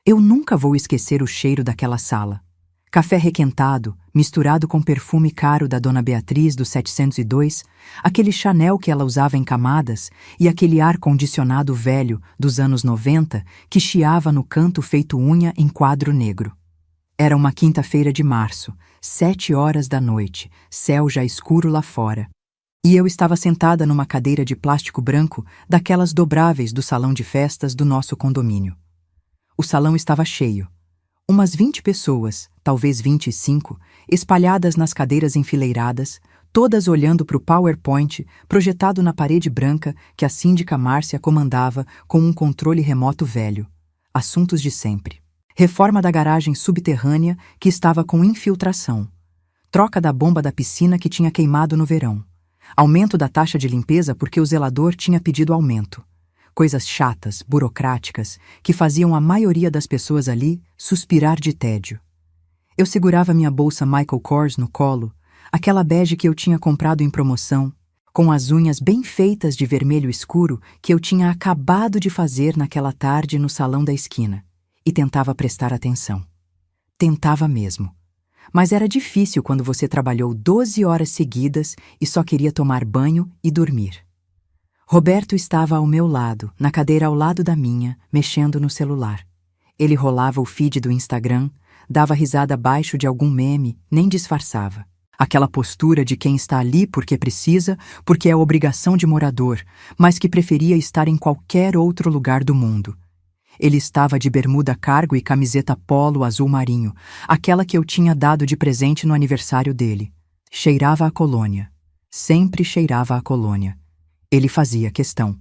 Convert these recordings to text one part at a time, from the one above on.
Eu nunca vou esquecer o cheiro daquela sala. Café requentado, misturado com perfume caro da Dona Beatriz do 702, aquele Chanel que ela usava em camadas e aquele ar-condicionado velho dos anos 90 que chiava no canto feito unha em quadro negro. Era uma quinta-feira de março, 7 horas da noite, céu já escuro lá fora. E eu estava sentada numa cadeira de plástico branco daquelas dobráveis do salão de festas do nosso condomínio. O salão estava cheio. Umas 20 pessoas, talvez 25, espalhadas nas cadeiras enfileiradas, todas olhando para o PowerPoint projetado na parede branca que a síndica Márcia comandava com um controle remoto velho. Assuntos de sempre. Reforma da garagem subterrânea que estava com infiltração. Troca da bomba da piscina que tinha queimado no verão. Aumento da taxa de limpeza porque o zelador tinha pedido aumento. Coisas chatas, burocráticas, que faziam a maioria das pessoas ali suspirar de tédio. Eu segurava minha bolsa Michael Kors no colo, aquela bege que eu tinha comprado em promoção, com as unhas bem feitas de vermelho escuro que eu tinha acabado de fazer naquela tarde no salão da esquina, e tentava prestar atenção. Tentava mesmo. Mas era difícil quando você trabalhou 12 horas seguidas e só queria tomar banho e dormir. Roberto estava ao meu lado, na cadeira ao lado da minha, mexendo no celular. Ele rolava o feed do Instagram, dava risada abaixo de algum meme, nem disfarçava. Aquela postura de quem está ali porque precisa, porque é obrigação de morador, mas que preferia estar em qualquer outro lugar do mundo. Ele estava de bermuda cargo e camiseta polo azul marinho, aquela que eu tinha dado de presente no aniversário dele. Cheirava a colônia. Sempre cheirava a colônia. Ele fazia questão.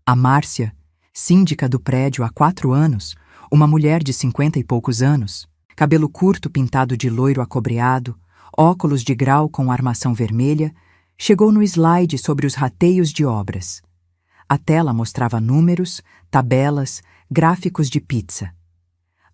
A Márcia, síndica do prédio há 4 anos, uma mulher de 50 e poucos anos, cabelo curto pintado de loiro acobreado, óculos de grau com armação vermelha, chegou no slide sobre os rateios de obras. A tela mostrava números, tabelas, gráficos de pizza.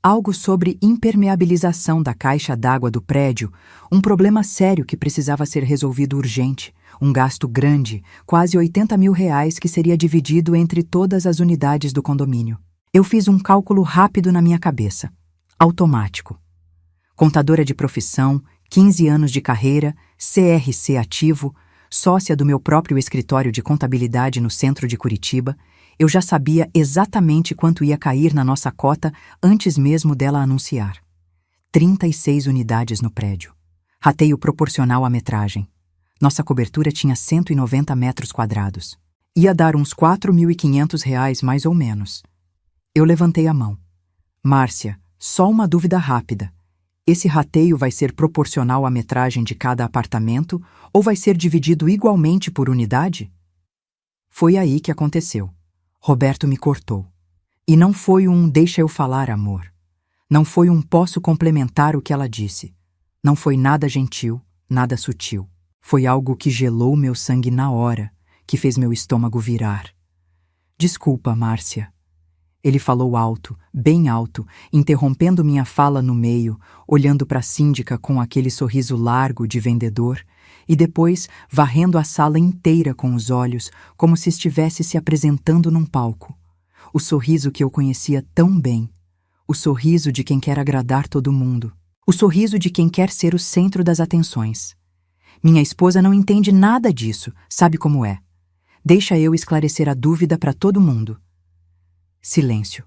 Algo sobre impermeabilização da caixa d'água do prédio, um problema sério que precisava ser resolvido urgente, um gasto grande, quase R$80 mil que seria dividido entre todas as unidades do condomínio. Eu fiz um cálculo rápido na minha cabeça. Automático. Contadora de profissão, 15 anos de carreira, CRC ativo, sócia do meu próprio escritório de contabilidade no centro de Curitiba, eu já sabia exatamente quanto ia cair na nossa cota antes mesmo dela anunciar. 36 unidades no prédio. Rateio proporcional à metragem. Nossa cobertura tinha 190 metros quadrados. Ia dar uns R$4.500 mais ou menos. Eu levantei a mão. Márcia, só uma dúvida rápida. Esse rateio vai ser proporcional à metragem de cada apartamento ou vai ser dividido igualmente por unidade? Foi aí que aconteceu. Roberto me cortou. E não foi um deixa eu falar, amor. Não foi um posso complementar o que ela disse. Não foi nada gentil, nada sutil. Foi algo que gelou meu sangue na hora, que fez meu estômago virar. Desculpa, Márcia. Ele falou alto, bem alto, interrompendo minha fala no meio, olhando para a síndica com aquele sorriso largo de vendedor, e depois varrendo a sala inteira com os olhos, como se estivesse se apresentando num palco. O sorriso que eu conhecia tão bem. O sorriso de quem quer agradar todo mundo. O sorriso de quem quer ser o centro das atenções. Minha esposa não entende nada disso, sabe como é. Deixa eu esclarecer a dúvida para todo mundo. Silêncio.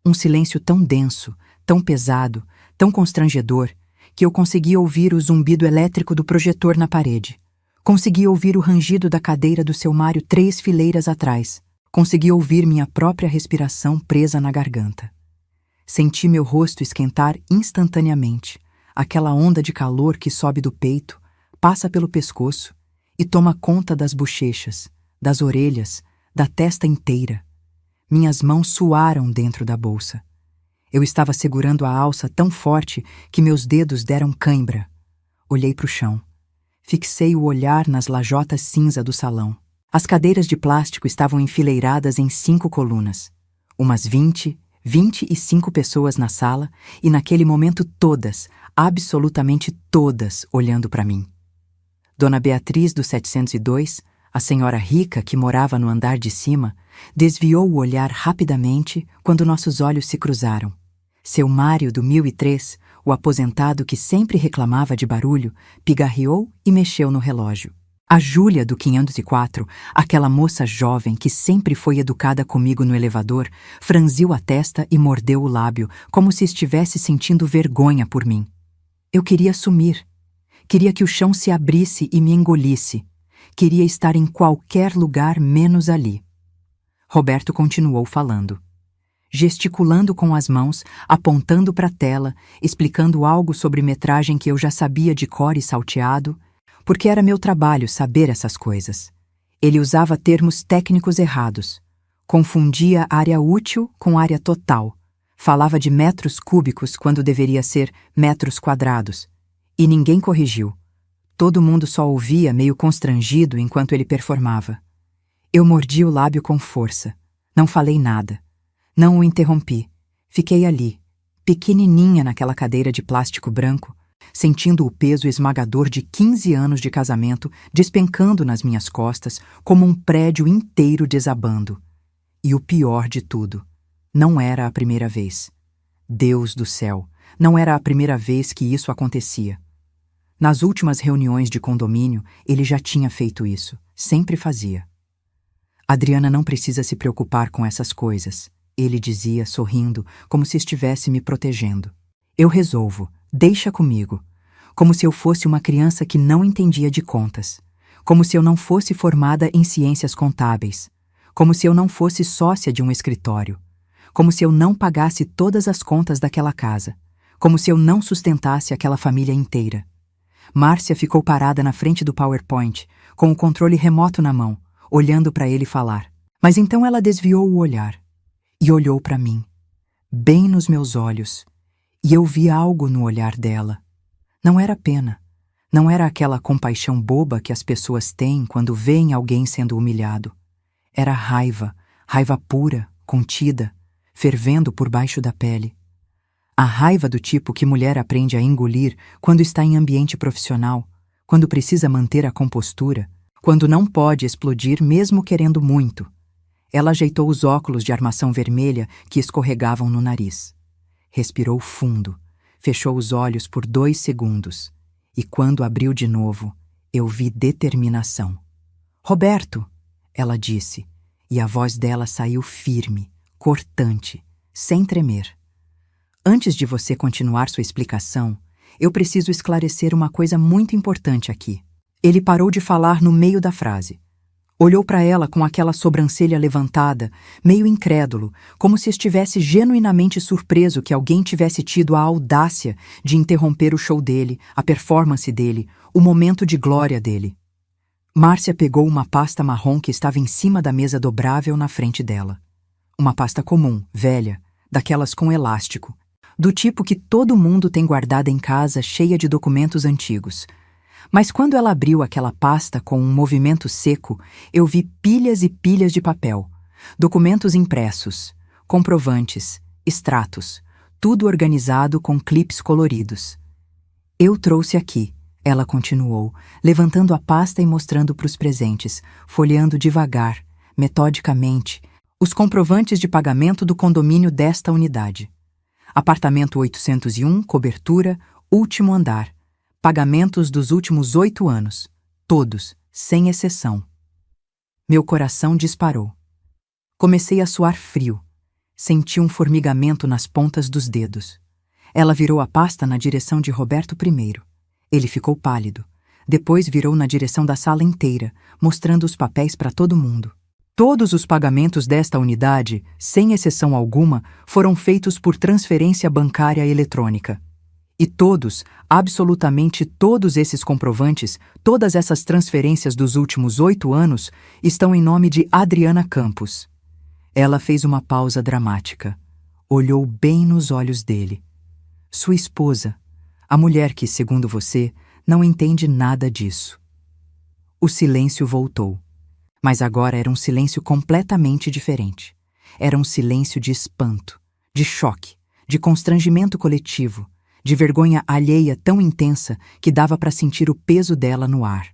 Um silêncio tão denso, tão pesado, tão constrangedor, que eu conseguia ouvir o zumbido elétrico do projetor na parede. Conseguia ouvir o rangido da cadeira do seu Mário 3 fileiras atrás. Conseguia ouvir minha própria respiração presa na garganta. Senti meu rosto esquentar instantaneamente, aquela onda de calor que sobe do peito, passa pelo pescoço e toma conta das bochechas, das orelhas, da testa inteira. Minhas mãos suaram dentro da bolsa. Eu estava segurando a alça tão forte que meus dedos deram cãibra. Olhei para o chão. Fixei o olhar nas lajotas cinza do salão. As cadeiras de plástico estavam enfileiradas em 5 colunas. Umas 25 pessoas na sala e naquele momento todas, absolutamente todas, olhando para mim. Dona Beatriz do 702, a senhora rica que morava no andar de cima, desviou o olhar rapidamente quando nossos olhos se cruzaram. Seu Mário do 1003, o aposentado que sempre reclamava de barulho, pigarreou e mexeu no relógio. A Júlia do 504, aquela moça jovem que sempre foi educada comigo no elevador, franziu a testa e mordeu o lábio, como se estivesse sentindo vergonha por mim. Eu queria sumir. Queria que o chão se abrisse e me engolisse. Queria estar em qualquer lugar menos ali. Roberto continuou falando, gesticulando com as mãos, apontando para a tela, explicando algo sobre metragem que eu já sabia de cor e salteado, porque era meu trabalho saber essas coisas. Ele usava termos técnicos errados. Confundia área útil com área total. Falava de metros cúbicos quando deveria ser metros quadrados. E ninguém corrigiu. Todo mundo só ouvia meio constrangido enquanto ele performava. Eu mordi o lábio com força. Não falei nada. Não o interrompi. Fiquei ali, pequenininha naquela cadeira de plástico branco, sentindo o peso esmagador de 15 anos de casamento despencando nas minhas costas como um prédio inteiro desabando. E o pior de tudo, não era a primeira vez. Deus do céu, não era a primeira vez que isso acontecia. Nas últimas reuniões de condomínio, ele já tinha feito isso, sempre fazia. Adriana não precisa se preocupar com essas coisas, ele dizia, sorrindo, como se estivesse me protegendo. Eu resolvo. Deixa comigo, como se eu fosse uma criança que não entendia de contas, como se eu não fosse formada em ciências contábeis, como se eu não fosse sócia de um escritório, como se eu não pagasse todas as contas daquela casa, como se eu não sustentasse aquela família inteira. Márcia ficou parada na frente do PowerPoint, com o controle remoto na mão, olhando para ele falar. Mas então ela desviou o olhar e olhou para mim, bem nos meus olhos. E eu vi algo no olhar dela. Não era pena. Não era aquela compaixão boba que as pessoas têm quando veem alguém sendo humilhado. Era raiva, raiva pura, contida, fervendo por baixo da pele. A raiva do tipo que mulher aprende a engolir quando está em ambiente profissional, quando precisa manter a compostura, quando não pode explodir mesmo querendo muito. Ela ajeitou os óculos de armação vermelha que escorregavam no nariz. Respirou fundo, fechou os olhos por 2 segundos e quando abriu de novo, eu vi determinação. Roberto, ela disse, e a voz dela saiu firme, cortante, sem tremer. Antes de você continuar sua explicação, eu preciso esclarecer uma coisa muito importante aqui. Ele parou de falar no meio da frase. Olhou para ela com aquela sobrancelha levantada, meio incrédulo, como se estivesse genuinamente surpreso que alguém tivesse tido a audácia de interromper o show dele, a performance dele, o momento de glória dele. Márcia pegou uma pasta marrom que estava em cima da mesa dobrável na frente dela. Uma pasta comum, velha, daquelas com elástico, do tipo que todo mundo tem guardada em casa cheia de documentos antigos. Mas quando ela abriu aquela pasta com um movimento seco, eu vi pilhas e pilhas de papel, documentos impressos, comprovantes, extratos, tudo organizado com clipes coloridos. Eu trouxe aqui, ela continuou, levantando a pasta e mostrando para os presentes, folheando devagar, metodicamente, os comprovantes de pagamento do condomínio desta unidade. Apartamento 801, cobertura, último andar. Pagamentos dos últimos 8 anos. Todos, sem exceção. Meu coração disparou. Comecei a suar frio. Senti um formigamento nas pontas dos dedos. Ela virou a pasta na direção de Roberto primeiro. Ele ficou pálido. Depois virou na direção da sala inteira, mostrando os papéis para todo mundo. Todos os pagamentos desta unidade, sem exceção alguma, foram feitos por transferência bancária eletrônica. E todos, absolutamente todos esses comprovantes, todas essas transferências dos últimos 8 anos, estão em nome de Adriana Campos. Ela fez uma pausa dramática. Olhou bem nos olhos dele. Sua esposa, a mulher que, segundo você, não entende nada disso. O silêncio voltou. Mas agora era um silêncio completamente diferente. Era um silêncio de espanto, de choque, de constrangimento coletivo, de vergonha alheia tão intensa que dava para sentir o peso dela no ar.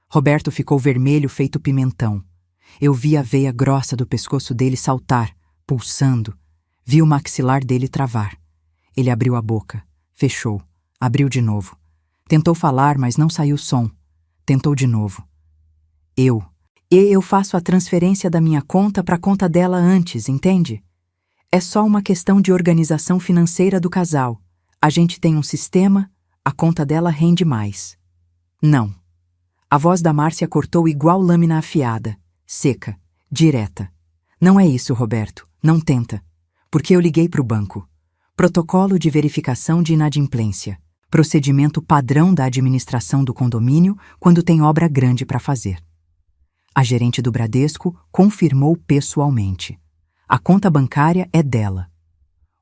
Roberto ficou vermelho feito pimentão. Eu vi a veia grossa do pescoço dele saltar, pulsando. Vi o maxilar dele travar. Ele abriu a boca, fechou, abriu de novo. Tentou falar, mas não saiu som. Tentou de novo. Eu faço a transferência da minha conta para a conta dela antes, entende? É só uma questão de organização financeira do casal. A gente tem um sistema, a conta dela rende mais. Não. A voz da Márcia cortou igual lâmina afiada, seca, direta. Não é isso, Roberto, não tenta. Porque eu liguei para o banco. Protocolo de verificação de inadimplência. Procedimento padrão da administração do condomínio quando tem obra grande para fazer. A gerente do Bradesco confirmou pessoalmente. A conta bancária é dela.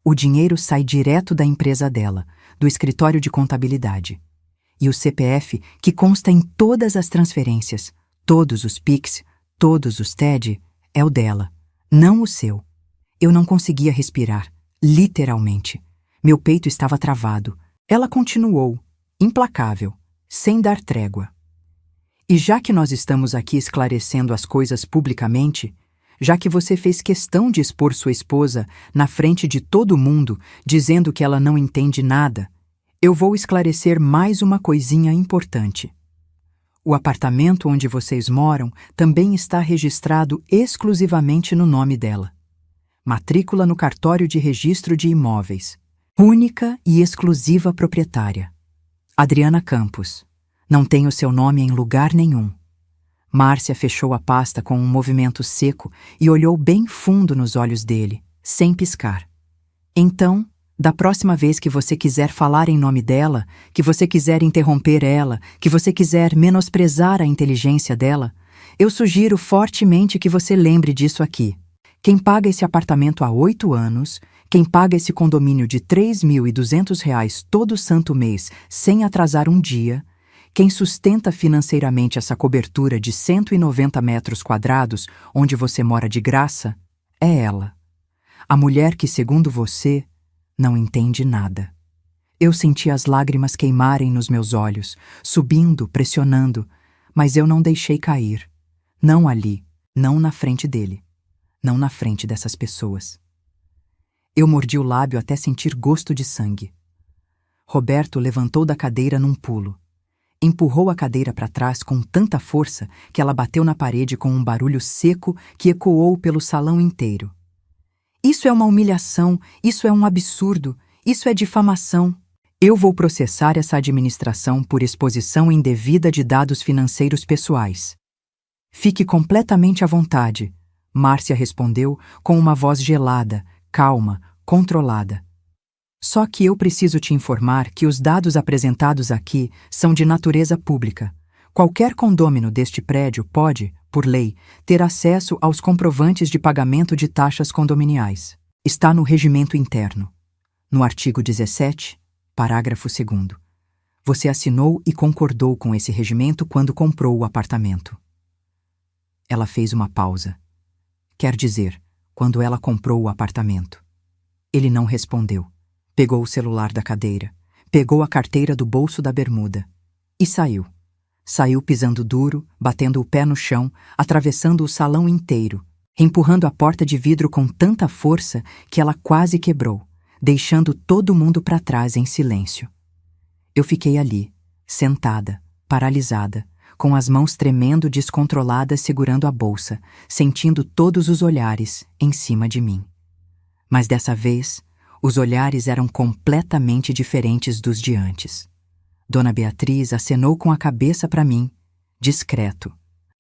O dinheiro sai direto da empresa dela, do escritório de contabilidade. E o CPF, que consta em todas as transferências, todos os PIX, todos os TED, é o dela, não o seu. Eu não conseguia respirar, literalmente. Meu peito estava travado. Ela continuou, implacável, sem dar trégua. E já que nós estamos aqui esclarecendo as coisas publicamente, já que você fez questão de expor sua esposa na frente de todo mundo, dizendo que ela não entende nada, eu vou esclarecer mais uma coisinha importante. O apartamento onde vocês moram também está registrado exclusivamente no nome dela. Matrícula no cartório de registro de imóveis. Única e exclusiva proprietária. Adriana Campos. Não tem o seu nome em lugar nenhum. Márcia fechou a pasta com um movimento seco e olhou bem fundo nos olhos dele, sem piscar. Então, da próxima vez que você quiser falar em nome dela, que você quiser interromper ela, que você quiser menosprezar a inteligência dela, eu sugiro fortemente que você lembre disso aqui. Quem paga esse apartamento há 8 anos, quem paga esse condomínio de R$ 3.200 todo santo mês sem atrasar um dia, quem sustenta financeiramente essa cobertura de 190 metros quadrados onde você mora de graça, é ela. A mulher que, segundo você, não entende nada. Eu senti as lágrimas queimarem nos meus olhos, subindo, pressionando, mas eu não deixei cair. Não ali, não na frente dele. Não na frente dessas pessoas. Eu mordi o lábio até sentir gosto de sangue. Roberto levantou da cadeira num pulo. Empurrou a cadeira para trás com tanta força que ela bateu na parede com um barulho seco que ecoou pelo salão inteiro. Isso é uma humilhação, isso é um absurdo, isso é difamação. Eu vou processar essa administração por exposição indevida de dados financeiros pessoais. Fique completamente à vontade. Márcia respondeu com uma voz gelada, calma, controlada. Só que eu preciso te informar que os dados apresentados aqui são de natureza pública. Qualquer condômino deste prédio pode, por lei, ter acesso aos comprovantes de pagamento de taxas condominiais. Está no regimento interno. No artigo 17, parágrafo 2º. Você assinou e concordou com esse regimento quando comprou o apartamento. Ela fez uma pausa. Quer dizer, quando ela comprou o apartamento. Ele não respondeu. Pegou o celular da cadeira, pegou a carteira do bolso da bermuda e saiu. Saiu pisando duro, batendo o pé no chão, atravessando o salão inteiro, empurrando a porta de vidro com tanta força que ela quase quebrou, deixando todo mundo para trás em silêncio. Eu fiquei ali, sentada, paralisada, com as mãos tremendo descontroladas segurando a bolsa, sentindo todos os olhares em cima de mim. Mas dessa vez, os olhares eram completamente diferentes dos de antes. Dona Beatriz acenou com a cabeça para mim, discreto.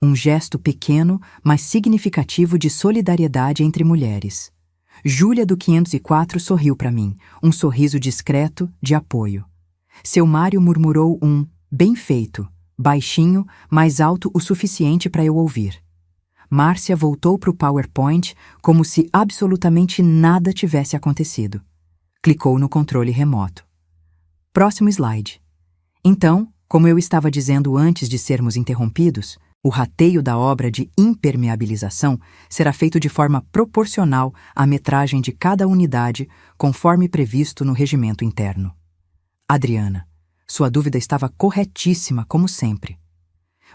Um gesto pequeno, mas significativo de solidariedade entre mulheres. Júlia do 504 sorriu para mim, um sorriso discreto de apoio. Seu Mário murmurou um bem feito, baixinho, mas alto o suficiente para eu ouvir. Márcia voltou para o PowerPoint como se absolutamente nada tivesse acontecido. Clicou no controle remoto. Próximo slide. Então, como eu estava dizendo antes de sermos interrompidos, o rateio da obra de impermeabilização será feito de forma proporcional à metragem de cada unidade, conforme previsto no regimento interno. Adriana, sua dúvida estava corretíssima, como sempre.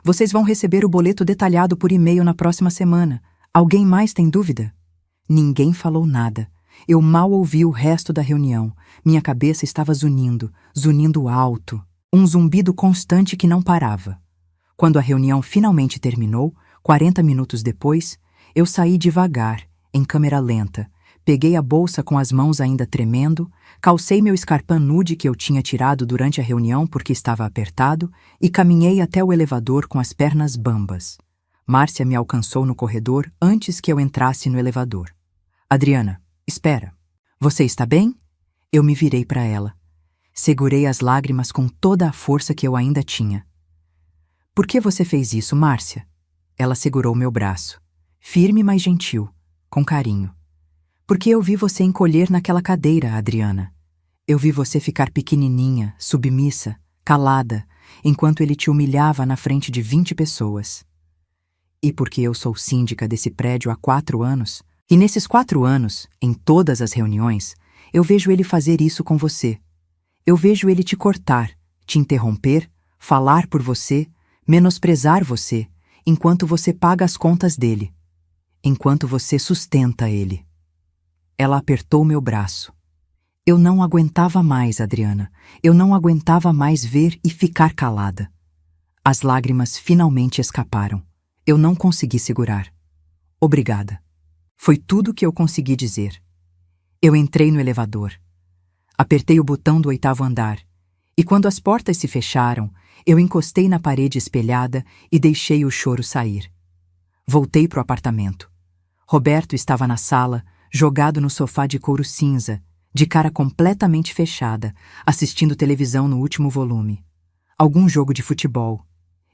Vocês vão receber o boleto detalhado por e-mail na próxima semana. Alguém mais tem dúvida? Ninguém falou nada. Eu mal ouvi o resto da reunião. Minha cabeça estava zunindo alto. Um zumbido constante que não parava. Quando a reunião finalmente terminou, 40 minutos depois, eu saí devagar, em câmera lenta. Peguei a bolsa com as mãos ainda tremendo, calcei meu escarpão nude que eu tinha tirado durante a reunião porque estava apertado e caminhei até o elevador com as pernas bambas. Márcia me alcançou no corredor antes que eu entrasse no elevador. Adriana, espera. Você está bem? Eu me virei para ela. Segurei as lágrimas com toda a força que eu ainda tinha. Por que você fez isso, Márcia? Ela segurou meu braço, firme mas gentil, com carinho. Porque eu vi você encolher naquela cadeira, Adriana. Eu vi você ficar pequenininha, submissa, calada, enquanto ele te humilhava na frente de 20 pessoas. E porque eu sou síndica desse prédio há 4 anos, e nesses 4 anos, em todas as reuniões, eu vejo ele fazer isso com você. Eu vejo ele te cortar, te interromper, falar por você, menosprezar você, enquanto você paga as contas dele, enquanto você sustenta ele. Ela apertou meu braço. Eu não aguentava mais, Adriana. Eu não aguentava mais ver e ficar calada. As lágrimas finalmente escaparam. Eu não consegui segurar. Obrigada. Foi tudo que eu consegui dizer. Eu entrei no elevador. Apertei o botão do 8º andar. E quando as portas se fecharam, eu encostei na parede espelhada e deixei o choro sair. Voltei para o apartamento. Roberto estava na sala, jogado no sofá de couro cinza, de cara completamente fechada, assistindo televisão no último volume. Algum jogo de futebol.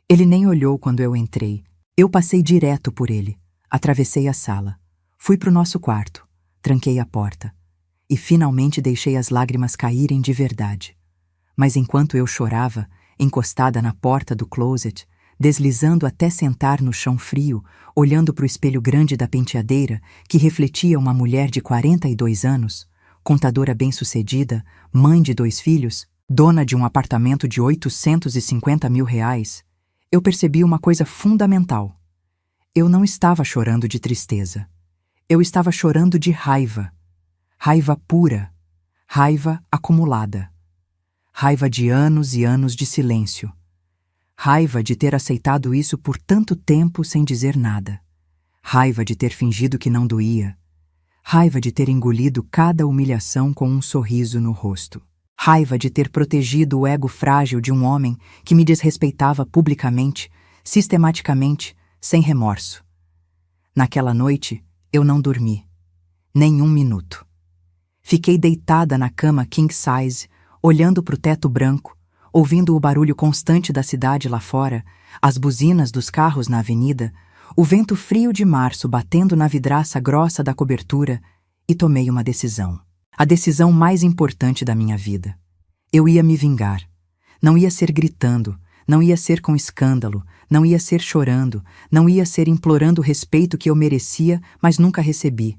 Ele nem olhou quando eu entrei. Eu passei direto por ele. Atravessei a sala. Fui para o nosso quarto. Tranquei a porta. E finalmente deixei as lágrimas caírem de verdade. Mas enquanto eu chorava, encostada na porta do closet, deslizando até sentar no chão frio, olhando para o espelho grande da penteadeira, que refletia uma mulher de 42 anos, contadora bem-sucedida, mãe de 2 filhos, dona de um apartamento de 850 mil reais, eu percebi uma coisa fundamental. Eu não estava chorando de tristeza. Eu estava chorando de raiva. Raiva pura. Raiva acumulada. Raiva de anos e anos de silêncio. Raiva de ter aceitado isso por tanto tempo sem dizer nada. Raiva de ter fingido que não doía. Raiva de ter engolido cada humilhação com um sorriso no rosto. Raiva de ter protegido o ego frágil de um homem que me desrespeitava publicamente, sistematicamente, sem remorso. Naquela noite, eu não dormi. Nem 1 minuto. Fiquei deitada na cama king size, olhando para o teto branco, ouvindo o barulho constante da cidade lá fora, as buzinas dos carros na avenida, o vento frio de março batendo na vidraça grossa da cobertura, e tomei uma decisão. A decisão mais importante da minha vida. Eu ia me vingar. Não ia ser gritando, não ia ser com escândalo, não ia ser chorando, não ia ser implorando o respeito que eu merecia, mas nunca recebi.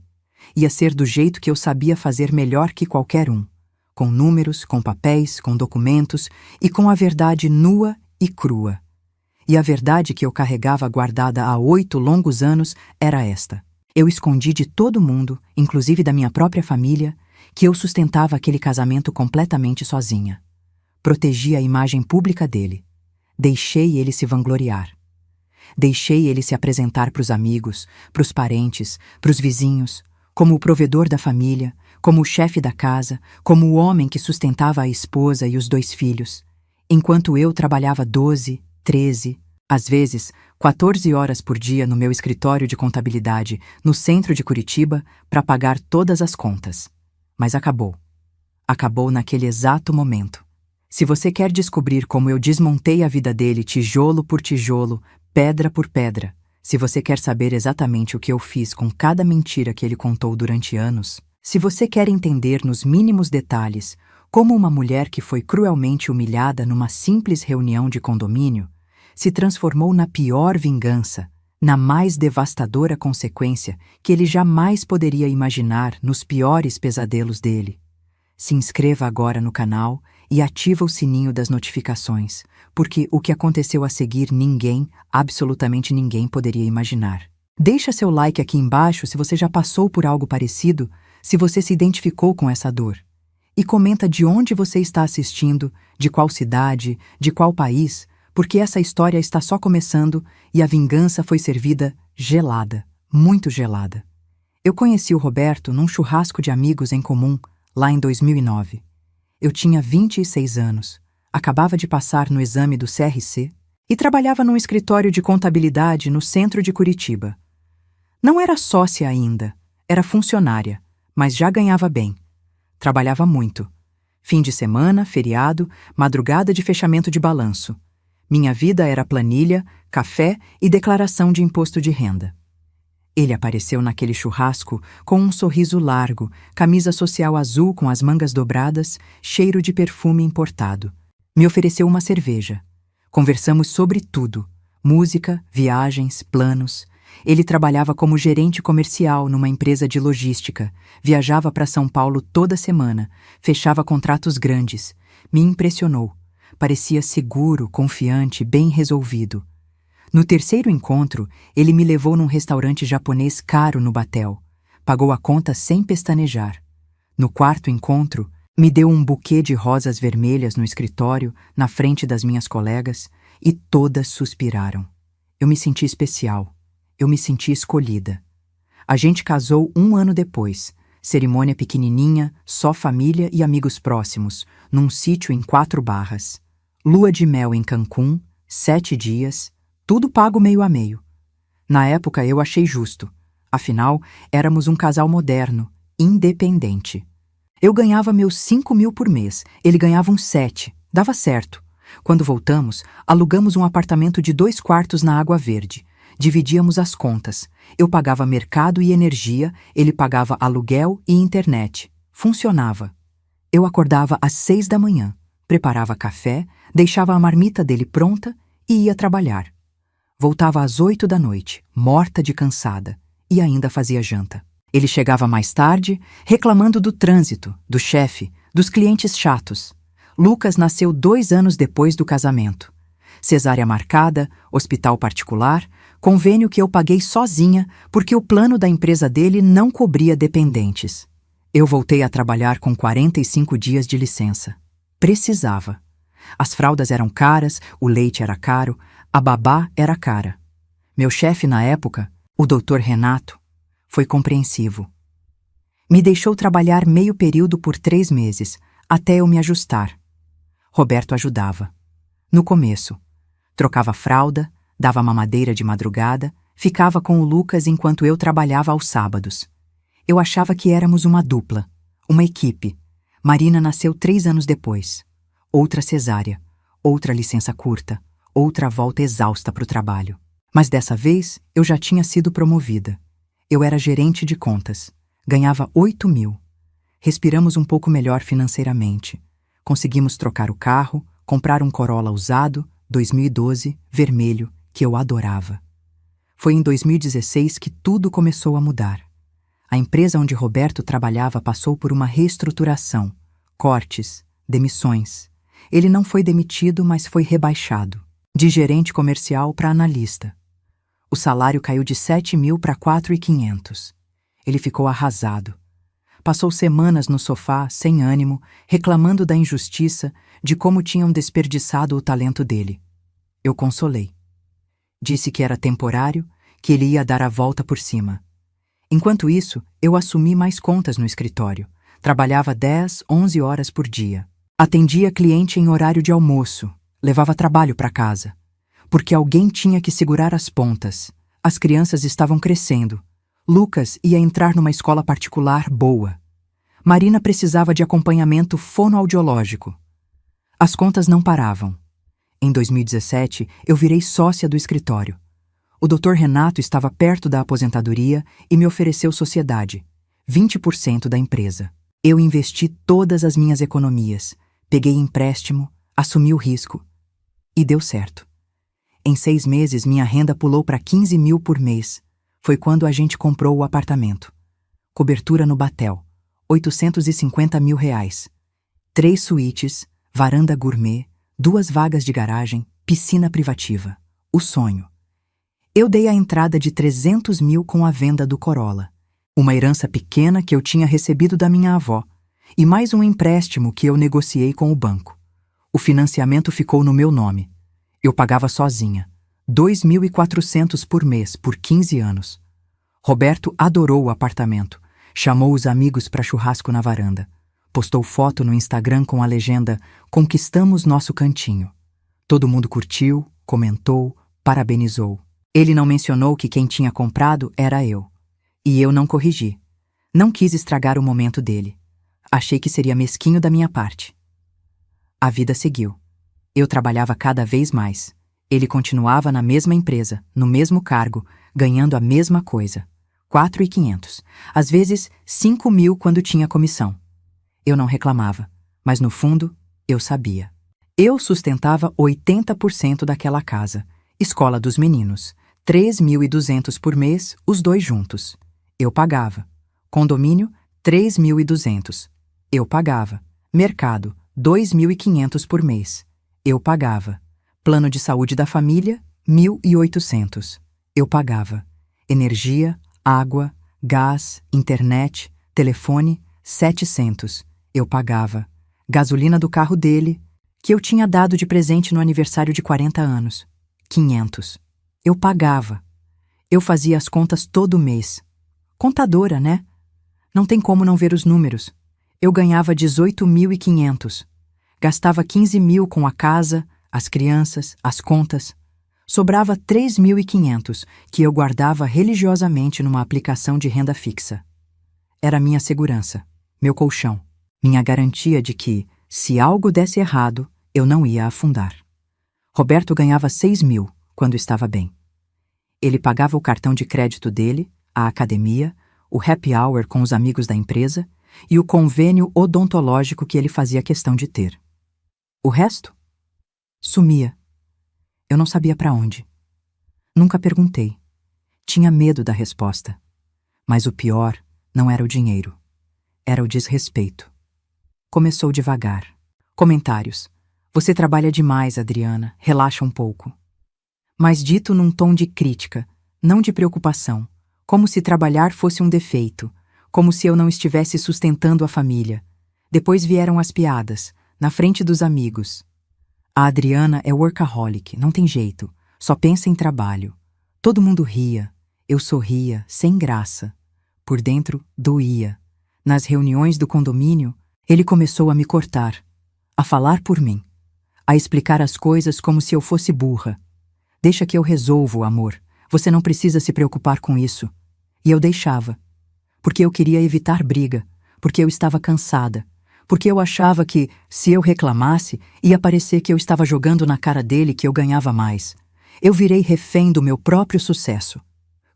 Ia ser do jeito que eu sabia fazer melhor que qualquer um. Com números, com papéis, com documentos e com a verdade nua e crua. E a verdade que eu carregava guardada há 8 longos anos era esta. Eu escondi de todo mundo, inclusive da minha própria família, que eu sustentava aquele casamento completamente sozinha. Protegi a imagem pública dele. Deixei ele se vangloriar. Deixei ele se apresentar para os amigos, para os parentes, para os vizinhos, como o provedor da família, como o chefe da casa, como o homem que sustentava a esposa e os 2 filhos, enquanto eu trabalhava 12, 13, às vezes 14 horas por dia no meu escritório de contabilidade no centro de Curitiba para pagar todas as contas. Mas acabou. Acabou naquele exato momento. Se você quer descobrir como eu desmontei a vida dele tijolo por tijolo, pedra por pedra, se você quer saber exatamente o que eu fiz com cada mentira que ele contou durante anos, se você quer entender nos mínimos detalhes como uma mulher que foi cruelmente humilhada numa simples reunião de condomínio se transformou na pior vingança, na mais devastadora consequência que ele jamais poderia imaginar nos piores pesadelos dele. Se inscreva agora no canal e ativa o sininho das notificações, porque o que aconteceu a seguir ninguém, absolutamente ninguém poderia imaginar. Deixa seu like aqui embaixo se você já passou por algo parecido, se você se identificou com essa dor. E comenta de onde você está assistindo, de qual cidade, de qual país, porque essa história está só começando e a vingança foi servida gelada, muito gelada. Eu conheci o Roberto num churrasco de amigos em comum, lá em 2009. Eu tinha 26 anos, acabava de passar no exame do CRC e trabalhava num escritório de contabilidade no centro de Curitiba. Não era sócia ainda, era funcionária, mas já ganhava bem. Trabalhava muito. Fim de semana, feriado, madrugada de fechamento de balanço. Minha vida era planilha, café e declaração de imposto de renda. Ele apareceu naquele churrasco com um sorriso largo, camisa social azul com as mangas dobradas, cheiro de perfume importado. Me ofereceu uma cerveja. Conversamos sobre tudo: música, viagens, planos. Ele trabalhava como gerente comercial numa empresa de logística, viajava para São Paulo toda semana, fechava contratos grandes. Me impressionou. Parecia seguro, confiante, bem resolvido. No terceiro encontro, ele me levou num restaurante japonês caro no Batel. Pagou a conta sem pestanejar. No quarto encontro, me deu um buquê de rosas vermelhas no escritório, na frente das minhas colegas, e todas suspiraram. Eu me senti especial. Eu me senti escolhida. A gente casou 1 ano depois. Cerimônia pequenininha, só família e amigos próximos, num sítio em 4 Barras. Lua de mel em Cancún, 7 dias, tudo pago meio a meio. Na época eu achei justo. Afinal, éramos um casal moderno, independente. Eu ganhava meus 5.000 por mês, ele ganhava uns 7. Dava certo. Quando voltamos, alugamos um apartamento de 2 quartos na Água Verde. Dividíamos as contas. Eu pagava mercado e energia, ele pagava aluguel e internet. Funcionava. Eu acordava às 6 da manhã, preparava café, deixava a marmita dele pronta e ia trabalhar. Voltava às 8 da noite, morta de cansada, e ainda fazia janta. Ele chegava mais tarde, reclamando do trânsito, do chefe, dos clientes chatos. Lucas nasceu 2 anos depois do casamento. Cesárea marcada, hospital particular, convênio que eu paguei sozinha porque o plano da empresa dele não cobria dependentes. Eu voltei a trabalhar com 45 dias de licença. Precisava. As fraldas eram caras, o leite era caro, a babá era cara. Meu chefe na época, o Dr. Renato, foi compreensivo. Me deixou trabalhar meio período por 3 meses, até eu me ajustar. Roberto ajudava. No começo, trocava fralda, dava mamadeira de madrugada, ficava com o Lucas enquanto eu trabalhava aos sábados. Eu achava que éramos uma dupla, uma equipe. Marina nasceu 3 anos depois. Outra cesárea, outra licença curta, outra volta exausta para o trabalho. Mas dessa vez eu já tinha sido promovida. Eu era gerente de contas. Ganhava 8.000. Respiramos um pouco melhor financeiramente. Conseguimos trocar o carro, comprar um Corolla usado, 2012, vermelho, que eu adorava. Foi em 2016 que tudo começou a mudar. A empresa onde Roberto trabalhava passou por uma reestruturação, cortes, demissões. Ele não foi demitido, mas foi rebaixado, de gerente comercial para analista. O salário caiu de 7.000 para 4.500. Ele ficou arrasado. Passou semanas no sofá, sem ânimo, reclamando da injustiça, de como tinham desperdiçado o talento dele. Eu consolei. Disse que era temporário, que ele ia dar a volta por cima. Enquanto isso, eu assumi mais contas no escritório. Trabalhava 10, 11 horas por dia. Atendia cliente em horário de almoço. Levava trabalho para casa. Porque alguém tinha que segurar as pontas. As crianças estavam crescendo. Lucas ia entrar numa escola particular boa. Marina precisava de acompanhamento fonoaudiológico. As contas não paravam. Em 2017, eu virei sócia do escritório. O Dr. Renato estava perto da aposentadoria e me ofereceu sociedade, 20% da empresa. Eu investi todas as minhas economias, peguei empréstimo, assumi o risco. E deu certo. Em 6 meses, minha renda pulou para 15.000 por mês. Foi quando a gente comprou o apartamento. Cobertura no Batel, R$850.000. 3 suítes, varanda gourmet, 2 vagas de garagem, piscina privativa. O sonho. Eu dei a entrada de 300.000 com a venda do Corolla. Uma herança pequena que eu tinha recebido da minha avó e mais um empréstimo que eu negociei com o banco. O financiamento ficou no meu nome. Eu pagava sozinha, 2.400 por mês por 15 anos. Roberto adorou o apartamento, chamou os amigos para churrasco na varanda. Postou foto no Instagram com a legenda "Conquistamos nosso cantinho". Todo mundo curtiu, comentou, parabenizou. Ele não mencionou que quem tinha comprado era eu. E eu não corrigi. Não quis estragar o momento dele. Achei que seria mesquinho da minha parte. A vida seguiu. Eu trabalhava cada vez mais. Ele continuava na mesma empresa, no mesmo cargo, ganhando a mesma coisa. 4.500. Às vezes, 5.000 quando tinha comissão. Eu não reclamava, mas no fundo, eu sabia. Eu sustentava 80% daquela casa. Escola dos meninos, 3.200 por mês, os dois juntos. Eu pagava. Condomínio, 3.200. Eu pagava. Mercado, 2.500 por mês. Eu pagava. Plano de saúde da família, 1.800. Eu pagava. Energia, água, gás, internet, telefone, 700. Eu pagava. Gasolina do carro dele, que eu tinha dado de presente no aniversário de 40 anos, 500. Eu pagava. Eu fazia as contas todo mês. Contadora, né? Não tem como não ver os números. Eu ganhava 18.500. Gastava 15.000 com a casa, as crianças, as contas. Sobrava 3.500, que eu guardava religiosamente numa aplicação de renda fixa. Era minha segurança, meu colchão, minha garantia de que, se algo desse errado, eu não ia afundar. Roberto ganhava 6.000 quando estava bem. Ele pagava o cartão de crédito dele, a academia, o happy hour com os amigos da empresa e o convênio odontológico que ele fazia questão de ter. O resto? Sumia. Eu não sabia para onde. Nunca perguntei. Tinha medo da resposta. Mas o pior não era o dinheiro. Era o desrespeito. Começou devagar. Comentários. Você trabalha demais, Adriana. Relaxa um pouco. Mas dito num tom de crítica, não de preocupação. Como se trabalhar fosse um defeito. Como se eu não estivesse sustentando a família. Depois vieram as piadas, na frente dos amigos. A Adriana é workaholic, não tem jeito. Só pensa em trabalho. Todo mundo ria. Eu sorria, sem graça. Por dentro, doía. Nas reuniões do condomínio, ele começou a me cortar, a falar por mim, a explicar as coisas como se eu fosse burra. Deixa que eu resolvo, amor. Você não precisa se preocupar com isso. E eu deixava. Porque eu queria evitar briga. Porque eu estava cansada. Porque eu achava que, se eu reclamasse, ia parecer que eu estava jogando na cara dele que eu ganhava mais. Eu virei refém do meu próprio sucesso.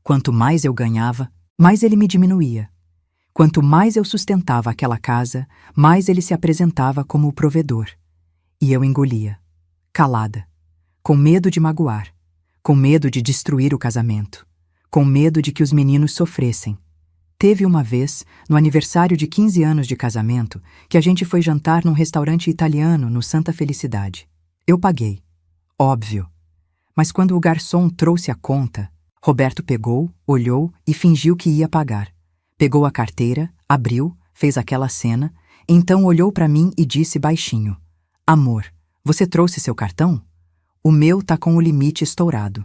Quanto mais eu ganhava, mais ele me diminuía. Quanto mais eu sustentava aquela casa, mais ele se apresentava como o provedor. E eu engolia, calada, com medo de magoar, com medo de destruir o casamento, com medo de que os meninos sofressem. Teve uma vez, no aniversário de 15 anos de casamento, que a gente foi jantar num restaurante italiano no Santa Felicidade. Eu paguei. Óbvio. Mas quando o garçom trouxe a conta, Roberto pegou, olhou e fingiu que ia pagar. Pegou a carteira, abriu, fez aquela cena, então olhou para mim e disse baixinho: "Amor, você trouxe seu cartão? O meu tá com o limite estourado."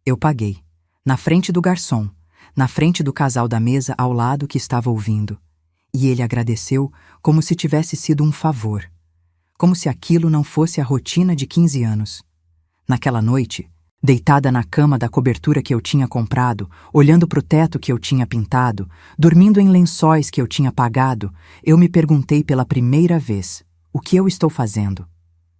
Eu paguei. Na frente do garçom, na frente do casal da mesa ao lado que estava ouvindo. E ele agradeceu como se tivesse sido um favor. Como se aquilo não fosse a rotina de 15 anos. Naquela noite, deitada na cama da cobertura que eu tinha comprado, olhando para o teto que eu tinha pintado, dormindo em lençóis que eu tinha pagado, eu me perguntei pela primeira vez: o que eu estou fazendo?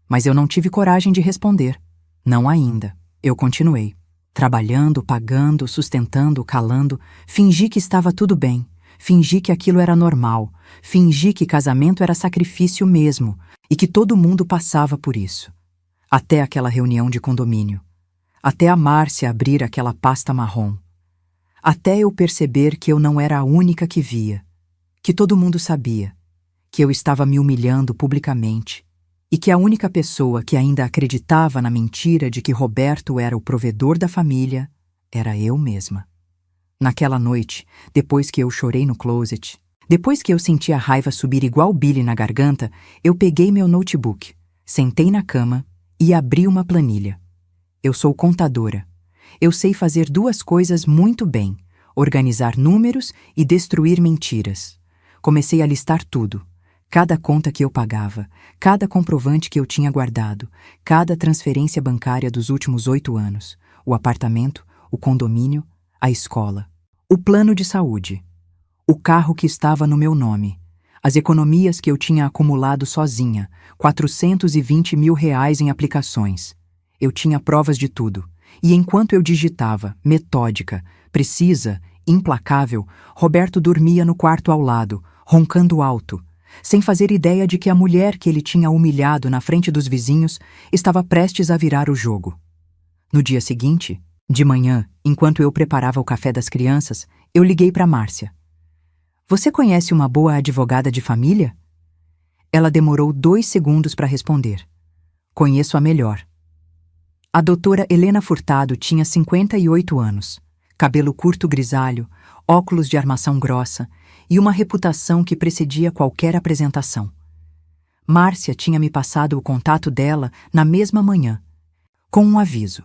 Mas eu não tive coragem de responder. Não ainda. Eu continuei. Trabalhando, pagando, sustentando, calando, fingi que estava tudo bem, fingi que aquilo era normal, fingi que casamento era sacrifício mesmo e que todo mundo passava por isso. Até aquela reunião de condomínio. Até a Márcia abrir aquela pasta marrom. Até eu perceber que eu não era a única que via, que todo mundo sabia, que eu estava me humilhando publicamente e que a única pessoa que ainda acreditava na mentira de que Roberto era o provedor da família era eu mesma. Naquela noite, depois que eu chorei no closet, depois que eu senti a raiva subir igual Billy na garganta, eu peguei meu notebook, sentei na cama e abri uma planilha. Eu sou contadora. Eu sei fazer duas coisas muito bem: organizar números e destruir mentiras. Comecei a listar tudo. Cada conta que eu pagava, cada comprovante que eu tinha guardado, cada transferência bancária dos últimos 8 anos, o apartamento, o condomínio, a escola, o plano de saúde, o carro que estava no meu nome, as economias que eu tinha acumulado sozinha, 420 mil reais em aplicações. Eu tinha provas de tudo, e enquanto eu digitava, metódica, precisa, implacável, Roberto dormia no quarto ao lado, roncando alto, sem fazer ideia de que a mulher que ele tinha humilhado na frente dos vizinhos estava prestes a virar o jogo. No dia seguinte, de manhã, enquanto eu preparava o café das crianças, eu liguei para Márcia. Você conhece uma boa advogada de família? Ela demorou 2 segundos para responder. Conheço a melhor. A doutora Helena Furtado tinha 58 anos, cabelo curto grisalho, óculos de armação grossa e uma reputação que precedia qualquer apresentação. Márcia tinha me passado o contato dela na mesma manhã, com um aviso.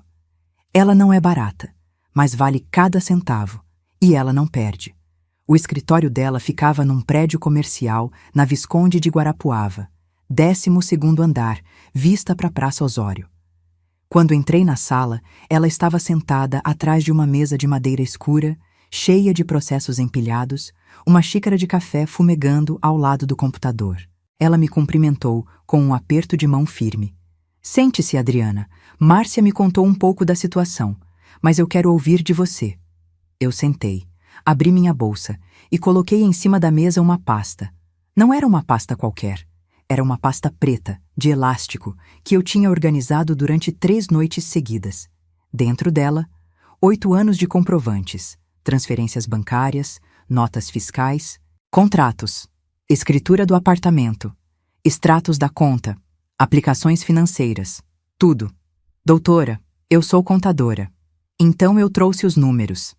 Ela não é barata, mas vale cada centavo, e ela não perde. O escritório dela ficava num prédio comercial na Visconde de Guarapuava, 12º andar, vista para a Praça Osório. Quando entrei na sala, ela estava sentada atrás de uma mesa de madeira escura, cheia de processos empilhados, uma xícara de café fumegando ao lado do computador. Ela me cumprimentou com um aperto de mão firme. Sente-se, Adriana. Márcia me contou um pouco da situação, mas eu quero ouvir de você. Eu sentei, abri minha bolsa e coloquei em cima da mesa uma pasta. Não era uma pasta qualquer. Era uma pasta preta, de elástico, que eu tinha organizado durante 3 noites seguidas. Dentro dela, 8 anos de comprovantes, transferências bancárias, notas fiscais, contratos, escritura do apartamento, extratos da conta, aplicações financeiras, tudo. Doutora, eu sou contadora. Então eu trouxe os números.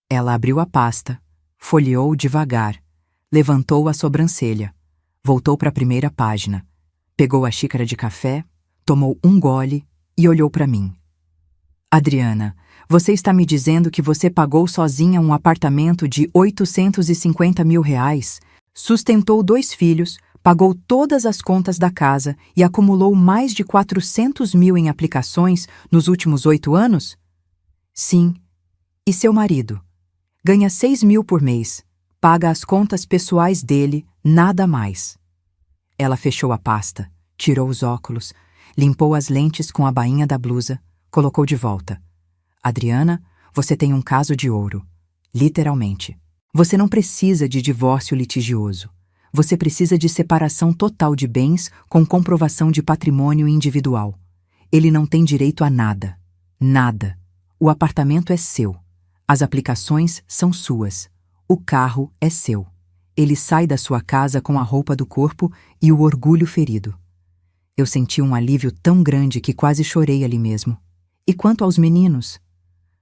Ela abriu a pasta, folheou devagar, levantou a sobrancelha, voltou para a primeira página, pegou a xícara de café, tomou um gole e olhou para mim. Adriana, você está me dizendo que você pagou sozinha um apartamento de 850 mil reais, sustentou 2 filhos, pagou todas as contas da casa e acumulou mais de 400 mil em aplicações nos últimos 8 anos? Sim. E seu marido? Ganha 6 mil por mês, paga as contas pessoais dele, nada mais. Ela fechou a pasta, tirou os óculos, limpou as lentes com a bainha da blusa, colocou de volta. Adriana, você tem um caso de ouro. Literalmente. Você não precisa de divórcio litigioso. Você precisa de separação total de bens com comprovação de patrimônio individual. Ele não tem direito a nada. Nada. O apartamento é seu. As aplicações são suas. O carro é seu. Ele sai da sua casa com a roupa do corpo e o orgulho ferido. Eu senti um alívio tão grande que quase chorei ali mesmo. E quanto aos meninos?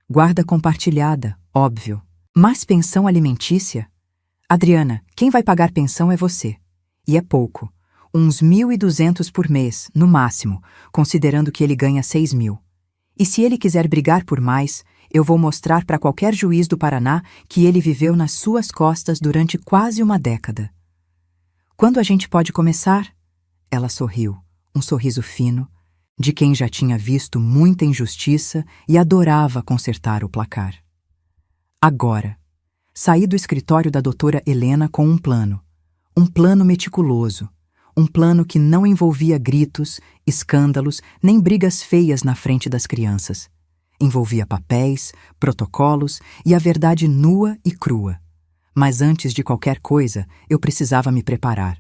Guarda compartilhada, óbvio. Mas pensão alimentícia? Adriana, quem vai pagar pensão é você. E é pouco. Uns 1.200 por mês, no máximo, considerando que ele ganha 6 mil. E se ele quiser brigar por mais, eu vou mostrar para qualquer juiz do Paraná que ele viveu nas suas costas durante quase uma década. Quando a gente pode começar? Ela sorriu, um sorriso fino, de quem já tinha visto muita injustiça e adorava consertar o placar. Agora. Saí do escritório da doutora Helena com um plano meticuloso, um plano que não envolvia gritos, escândalos, nem brigas feias na frente das crianças. Envolvia papéis, protocolos e a verdade nua e crua. Mas antes de qualquer coisa, eu precisava me preparar,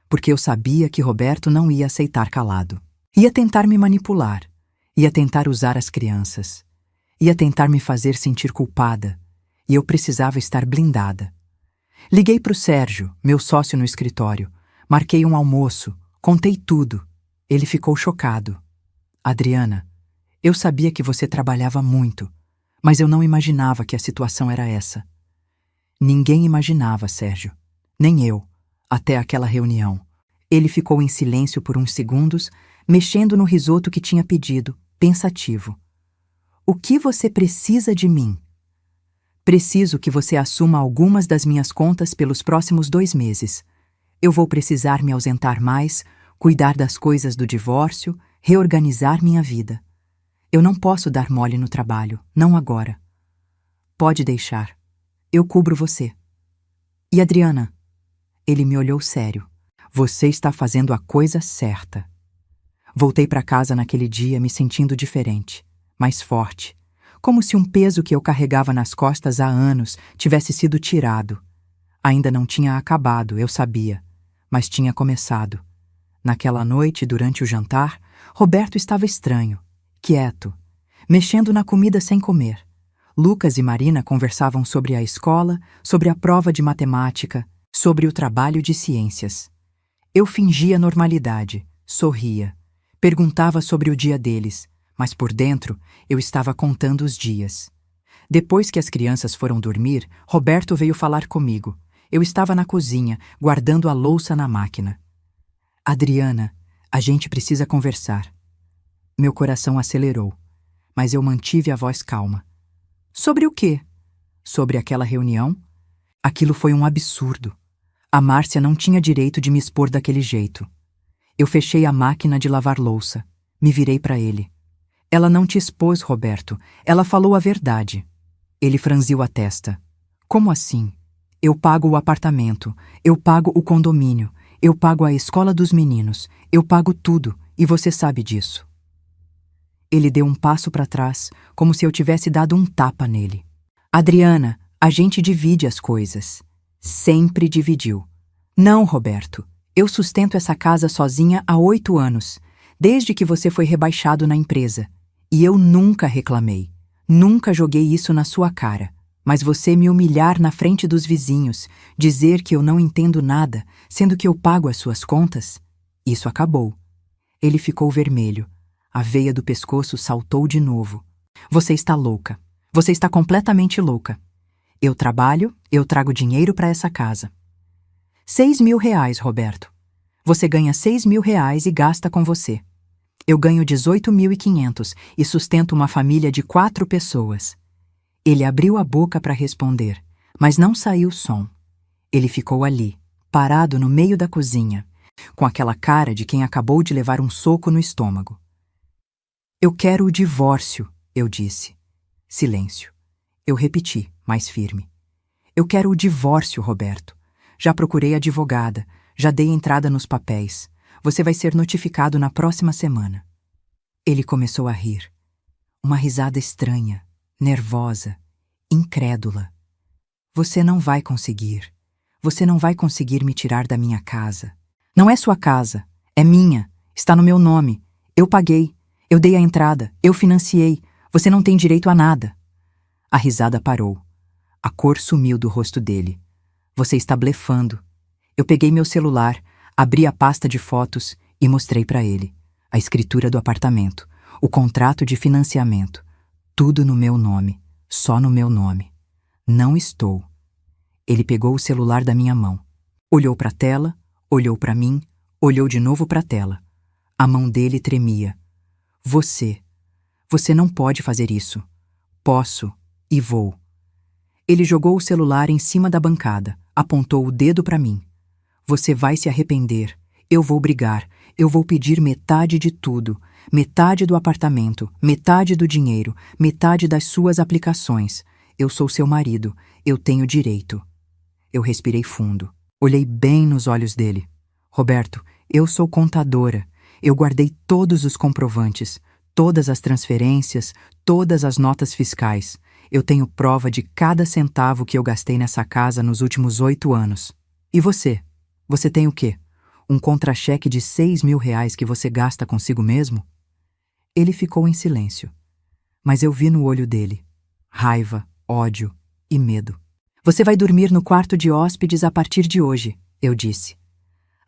porque eu sabia que Roberto não ia aceitar calado. Ia tentar me manipular, ia tentar usar as crianças, ia tentar me fazer sentir culpada, e eu precisava estar blindada. Liguei para o Sérgio, meu sócio no escritório, marquei um almoço, contei tudo. Ele ficou chocado. Adriana, eu sabia que você trabalhava muito, mas eu não imaginava que a situação era essa. Ninguém imaginava, Sérgio. Nem eu, até aquela reunião. Ele ficou em silêncio por uns segundos, mexendo no risoto que tinha pedido, pensativo. O que você precisa de mim? Preciso que você assuma algumas das minhas contas pelos próximos 2 meses. Eu vou precisar me ausentar mais, cuidar das coisas do divórcio, reorganizar minha vida. Eu não posso dar mole no trabalho, não agora. Pode deixar. Eu cubro você. E Adriana? Ele me olhou sério. Você está fazendo a coisa certa. Voltei para casa naquele dia me sentindo diferente, mais forte, como se um peso que eu carregava nas costas há anos tivesse sido tirado. Ainda não tinha acabado, eu sabia, mas tinha começado. Naquela noite, durante o jantar, Roberto estava estranho, quieto, mexendo na comida sem comer. Lucas e Marina conversavam sobre a escola, sobre a prova de matemática, sobre o trabalho de ciências. Eu fingia normalidade, sorria, perguntava sobre o dia deles, mas por dentro eu estava contando os dias. Depois que as crianças foram dormir, Roberto veio falar comigo. Eu estava na cozinha, guardando a louça na máquina. Adriana, a gente precisa conversar. Meu coração acelerou, mas eu mantive a voz calma. Sobre o quê? Sobre aquela reunião? Aquilo foi um absurdo. A Márcia não tinha direito de me expor daquele jeito. Eu fechei a máquina de lavar louça. Me virei para ele. Ela não te expôs, Roberto. Ela falou a verdade. Ele franziu a testa. Como assim? Eu pago o apartamento. Eu pago o condomínio. Eu pago a escola dos meninos. Eu pago tudo. E você sabe disso. Ele deu um passo para trás, como se eu tivesse dado um tapa nele. Adriana, a gente divide as coisas. Sempre dividiu. Não, Roberto. Eu sustento essa casa sozinha há 8 anos, desde que você foi rebaixado na empresa. E eu nunca reclamei. Nunca joguei isso na sua cara. Mas você me humilhar na frente dos vizinhos, dizer que eu não entendo nada, sendo que eu pago as suas contas? Isso acabou. Ele ficou vermelho. A veia do pescoço saltou de novo. Você está louca. Você está completamente louca. Eu trabalho, eu trago dinheiro para essa casa. 6.000 reais, Roberto. Você ganha 6.000 reais e gasta com você. Eu ganho 18.500 e sustento uma família de 4 pessoas. Ele abriu a boca para responder, mas não saiu som. Ele ficou ali, parado no meio da cozinha, com aquela cara de quem acabou de levar um soco no estômago. Eu quero o divórcio, eu disse. Silêncio. Eu repeti, mais firme. Eu quero o divórcio, Roberto. Já procurei advogada, já dei entrada nos papéis. Você vai ser notificado na próxima semana. Ele começou a rir. Uma risada estranha, nervosa, incrédula. Você não vai conseguir. Você não vai conseguir me tirar da minha casa. Não é sua casa, é minha. Está no meu nome. Eu paguei. Eu dei a entrada. Eu financiei. Você não tem direito a nada. A risada parou. A cor sumiu do rosto dele. Você está blefando. Eu peguei meu celular, abri a pasta de fotos e mostrei para ele. A escritura do apartamento, o contrato de financiamento. Tudo no meu nome, só no meu nome. Não estou. Ele pegou o celular da minha mão. Olhou para a tela, olhou para mim, olhou de novo para a tela. A mão dele tremia. Você não pode fazer isso. Posso e vou. Ele jogou o celular em cima da bancada, apontou o dedo para mim. Você vai se arrepender. Eu vou brigar. Eu vou pedir metade de tudo. Metade do apartamento, metade do dinheiro, metade das suas aplicações. Eu sou seu marido. Eu tenho direito. Eu respirei fundo. Olhei bem nos olhos dele. Roberto, eu sou contadora. Eu guardei todos os comprovantes, todas as transferências, todas as notas fiscais. Eu tenho prova de cada centavo que eu gastei nessa casa nos últimos 8 anos. E você? Você tem o quê? Um contra-cheque de 6.000 reais que você gasta consigo mesmo? Ele ficou em silêncio. Mas eu vi no olho dele raiva, ódio e medo. Você vai dormir no quarto de hóspedes a partir de hoje, eu disse.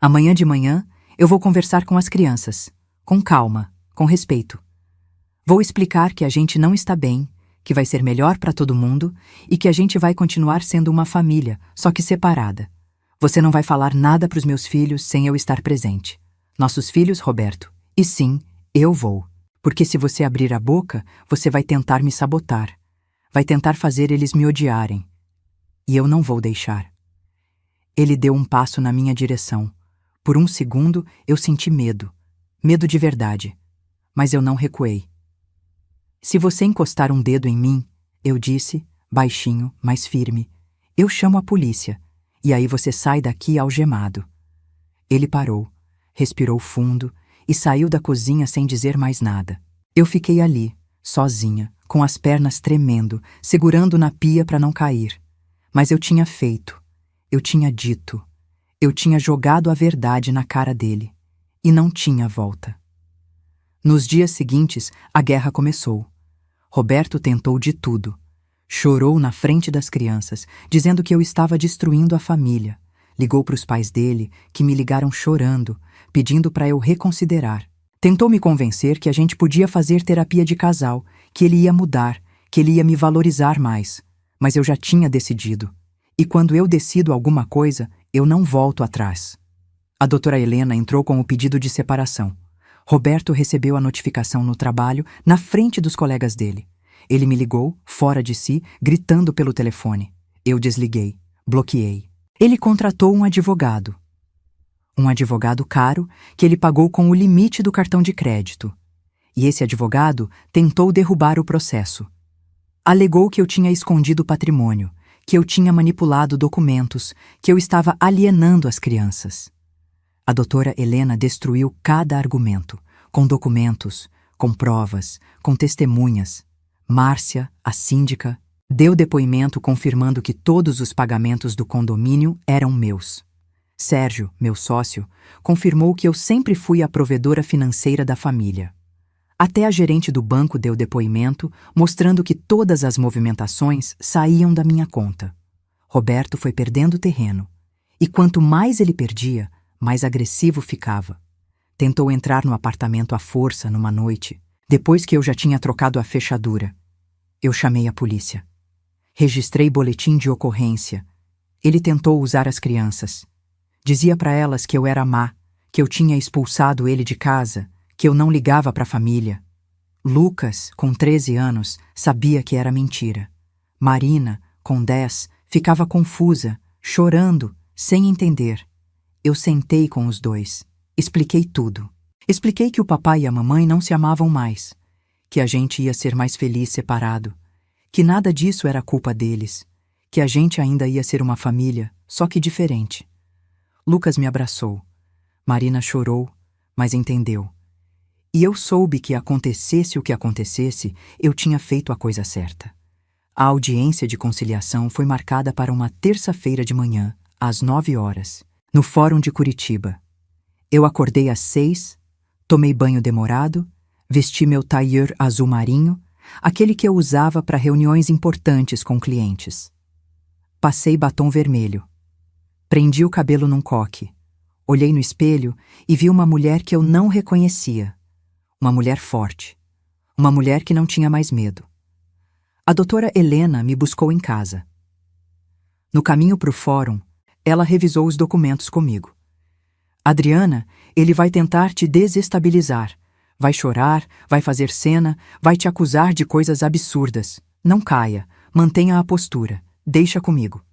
Amanhã de manhã eu vou conversar com as crianças, com calma, com respeito. Vou explicar que a gente não está bem, que vai ser melhor para todo mundo e que a gente vai continuar sendo uma família, só que separada. Você não vai falar nada para os meus filhos sem eu estar presente. Nossos filhos, Roberto. E sim, eu vou. Porque se você abrir a boca, você vai tentar me sabotar. Vai tentar fazer eles me odiarem. E eu não vou deixar. Ele deu um passo na minha direção. Por um segundo, eu senti medo. Medo de verdade. Mas eu não recuei. Se você encostar um dedo em mim, eu disse, baixinho, mas firme, eu chamo a polícia, e aí você sai daqui algemado. Ele parou, respirou fundo e saiu da cozinha sem dizer mais nada. Eu fiquei ali, sozinha, com as pernas tremendo, segurando na pia para não cair. Mas eu tinha feito, eu tinha dito, eu tinha jogado a verdade na cara dele, e não tinha volta. Nos dias seguintes, a guerra começou. Roberto tentou de tudo. Chorou na frente das crianças, dizendo que eu estava destruindo a família. Ligou para os pais dele, que me ligaram chorando, pedindo para eu reconsiderar. Tentou me convencer que a gente podia fazer terapia de casal, que ele ia mudar, que ele ia me valorizar mais. Mas eu já tinha decidido. E quando eu decido alguma coisa, eu não volto atrás. A doutora Helena entrou com o pedido de separação. Roberto recebeu a notificação no trabalho, na frente dos colegas dele. Ele me ligou, fora de si, gritando pelo telefone. Eu desliguei, bloqueei. Ele contratou um advogado. Um advogado caro que ele pagou com o limite do cartão de crédito. E esse advogado tentou derrubar o processo. Alegou que eu tinha escondido patrimônio, que eu tinha manipulado documentos, que eu estava alienando as crianças. A doutora Helena destruiu cada argumento, com documentos, com provas, com testemunhas. Márcia, a síndica, deu depoimento confirmando que todos os pagamentos do condomínio eram meus. Sérgio, meu sócio, confirmou que eu sempre fui a provedora financeira da família. Até a gerente do banco deu depoimento, mostrando que todas as movimentações saíam da minha conta. Roberto foi perdendo terreno. E quanto mais ele perdia, mais agressivo ficava. Tentou entrar no apartamento à força numa noite, depois que eu já tinha trocado a fechadura. Eu chamei a polícia. Registrei boletim de ocorrência. Ele tentou usar as crianças. Dizia para elas que eu era má, que eu tinha expulsado ele de casa, que eu não ligava para a família. Lucas, com 13 anos, sabia que era mentira. Marina, com 10, ficava confusa, chorando, sem entender. Eu sentei com os dois. Expliquei tudo. Expliquei que o papai e a mamãe não se amavam mais, que a gente ia ser mais feliz separado, que nada disso era culpa deles, que a gente ainda ia ser uma família, só que diferente. Lucas me abraçou. Marina chorou, mas entendeu. E eu soube que acontecesse o que acontecesse, eu tinha feito a coisa certa. A audiência de conciliação foi marcada para uma terça-feira de manhã, às 9 horas, no Fórum de Curitiba. Eu acordei às 6, tomei banho demorado, vesti meu tailleur azul marinho, aquele que eu usava para reuniões importantes com clientes. Passei batom vermelho. Prendi o cabelo num coque. Olhei no espelho e vi uma mulher que eu não reconhecia. Uma mulher forte. Uma mulher que não tinha mais medo. A doutora Helena me buscou em casa. No caminho para o fórum, ela revisou os documentos comigo. Adriana, ele vai tentar te desestabilizar. Vai chorar, vai fazer cena, vai te acusar de coisas absurdas. Não caia, mantenha a postura, deixa comigo.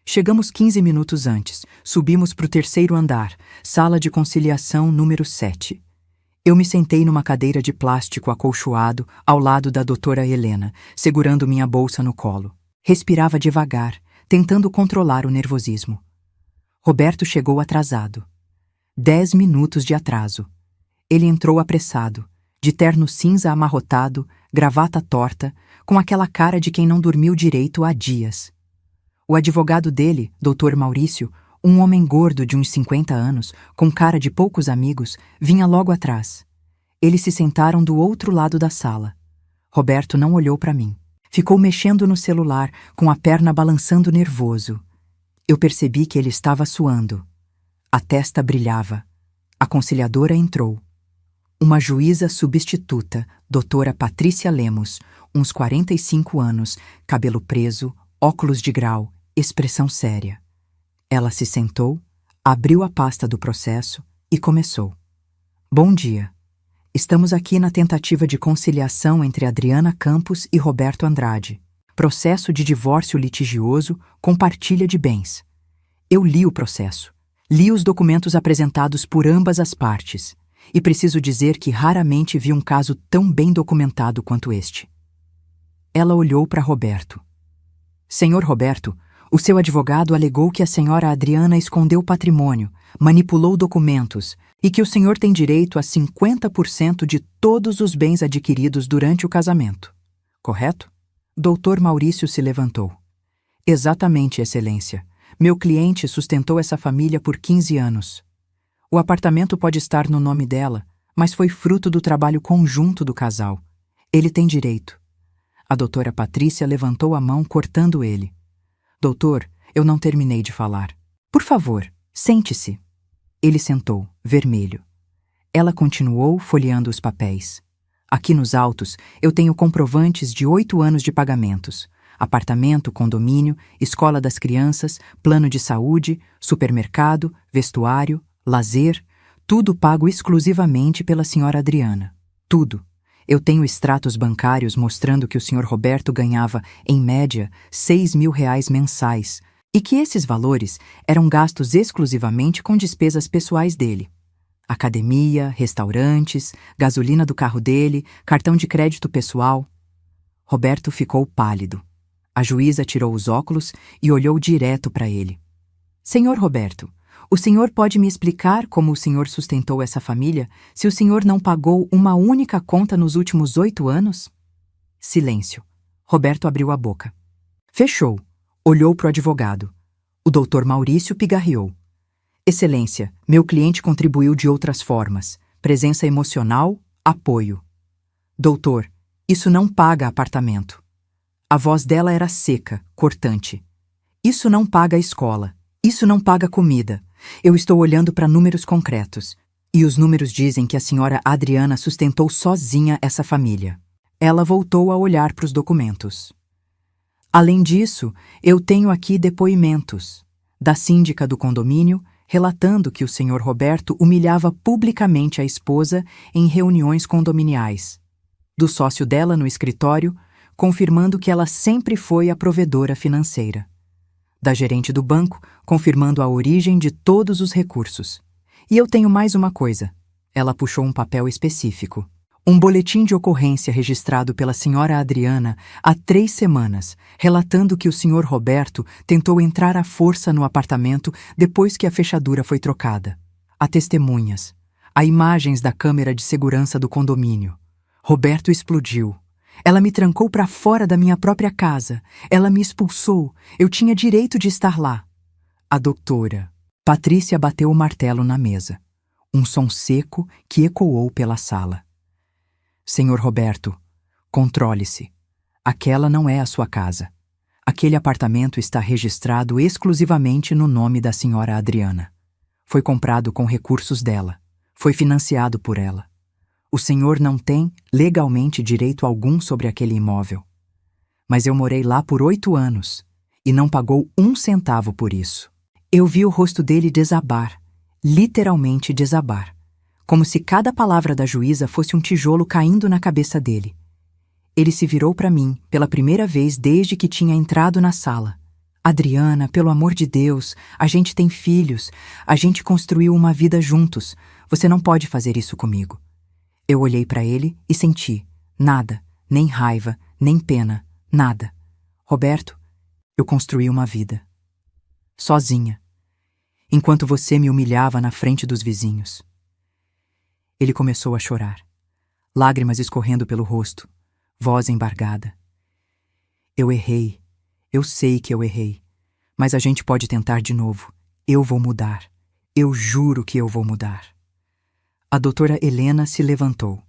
Chegamos 15 minutos antes, subimos para o 3º andar, sala de conciliação número 7. Eu me sentei numa cadeira de plástico acolchoado ao lado da doutora Helena, segurando minha bolsa no colo. Respirava devagar, tentando controlar o nervosismo. Roberto chegou atrasado. 10 minutos de atraso. Ele entrou apressado, de terno cinza amarrotado, gravata torta, com aquela cara de quem não dormiu direito há dias. O advogado dele, Dr. Maurício, um homem gordo de uns 50 anos, com cara de poucos amigos, vinha logo atrás. Eles se sentaram do outro lado da sala. Roberto não olhou para mim. Ficou mexendo no celular, com a perna balançando nervoso. Eu percebi que ele estava suando. A testa brilhava. A conciliadora entrou. Uma juíza substituta, doutora Patrícia Lemos, uns 45 anos, cabelo preso, óculos de grau, expressão séria. Ela se sentou, abriu a pasta do processo e começou. Bom dia. Estamos aqui na tentativa de conciliação entre Adriana Campos e Roberto Andrade. Processo de divórcio litigioso com partilha de bens. Eu li o processo. Li os documentos apresentados por ambas as partes. E preciso dizer que raramente vi um caso tão bem documentado quanto este. Ela olhou para Roberto. Senhor Roberto, o seu advogado alegou que a senhora Adriana escondeu patrimônio, manipulou documentos e que o senhor tem direito a 50% de todos os bens adquiridos durante o casamento. Correto? Doutor Maurício se levantou. Exatamente, Excelência. Meu cliente sustentou essa família por 15 anos. O apartamento pode estar no nome dela, mas foi fruto do trabalho conjunto do casal. Ele tem direito. A doutora Patrícia levantou a mão, cortando ele. Doutor, eu não terminei de falar. Por favor, sente-se. Ele sentou, vermelho. Ela continuou folheando os papéis. Aqui nos autos, eu tenho comprovantes de 8 anos de pagamentos. Apartamento, condomínio, escola das crianças, plano de saúde, supermercado, vestuário, lazer, tudo pago exclusivamente pela senhora Adriana. Tudo. Eu tenho extratos bancários mostrando que o senhor Roberto ganhava, em média, R$ 6.000 mensais e que esses valores eram gastos exclusivamente com despesas pessoais dele. Academia, restaurantes, gasolina do carro dele, cartão de crédito pessoal. Roberto ficou pálido. A juíza tirou os óculos e olhou direto para ele. Senhor Roberto, o senhor pode me explicar como o senhor sustentou essa família se o senhor não pagou uma única conta nos últimos 8 anos? Silêncio. Roberto abriu a boca. Fechou. Olhou para o advogado. O doutor Maurício pigarreou. Excelência, meu cliente contribuiu de outras formas. Presença emocional, apoio. Doutor, isso não paga apartamento. A voz dela era seca, cortante. Isso não paga a escola. Isso não paga comida. Eu estou olhando para números concretos. E os números dizem que a senhora Adriana sustentou sozinha essa família. Ela voltou a olhar para os documentos. Além disso, eu tenho aqui depoimentos da síndica do condomínio relatando que o senhor Roberto humilhava publicamente a esposa em reuniões condominiais. Do sócio dela no escritório, confirmando que ela sempre foi a provedora financeira. Da gerente do banco, confirmando a origem de todos os recursos. E eu tenho mais uma coisa. Ela puxou um papel específico. Um boletim de ocorrência registrado pela senhora Adriana há 3 semanas, relatando que o senhor Roberto tentou entrar à força no apartamento depois que a fechadura foi trocada. Há testemunhas. Há imagens da câmera de segurança do condomínio. Roberto explodiu. Ela me trancou para fora da minha própria casa. Ela me expulsou. Eu tinha direito de estar lá. A doutora Patrícia bateu o martelo na mesa. Um som seco que ecoou pela sala. Senhor Roberto, controle-se. Aquela não é a sua casa. Aquele apartamento está registrado exclusivamente no nome da senhora Adriana. Foi comprado com recursos dela. Foi financiado por ela. O senhor não tem, legalmente, direito algum sobre aquele imóvel. Mas eu morei lá por 8 anos e não pagou 1 centavo por isso. Eu vi o rosto dele desabar, literalmente desabar, como se cada palavra da juíza fosse um tijolo caindo na cabeça dele. Ele se virou para mim, pela primeira vez desde que tinha entrado na sala. Adriana, pelo amor de Deus, a gente tem filhos, a gente construiu uma vida juntos, você não pode fazer isso comigo. Eu olhei para ele e senti nada, nem raiva, nem pena, nada. Roberto, eu construí uma vida. Sozinha. Enquanto você me humilhava na frente dos vizinhos. Ele começou a chorar. Lágrimas escorrendo pelo rosto. Voz embargada. Eu errei. Eu sei que eu errei. Mas a gente pode tentar de novo. Eu vou mudar. Eu juro que eu vou mudar. A doutora Helena se levantou.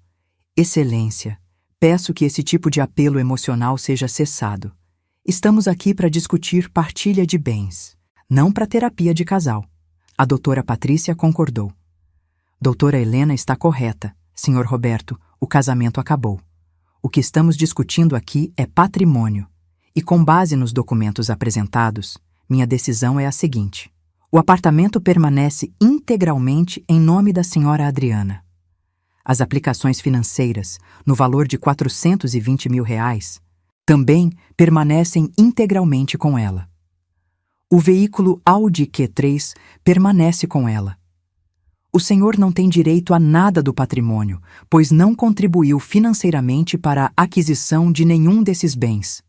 Excelência, peço que esse tipo de apelo emocional seja cessado. Estamos aqui para discutir partilha de bens, não para terapia de casal. A doutora Patrícia concordou. Doutora Helena está correta. Senhor Roberto, o casamento acabou. O que estamos discutindo aqui é patrimônio. E com base nos documentos apresentados, minha decisão é a seguinte. O apartamento permanece integralmente em nome da senhora Adriana. As aplicações financeiras, no valor de R$ 420 mil, também permanecem integralmente com ela. O veículo Audi Q3 permanece com ela. O senhor não tem direito a nada do patrimônio, pois não contribuiu financeiramente para a aquisição de nenhum desses bens.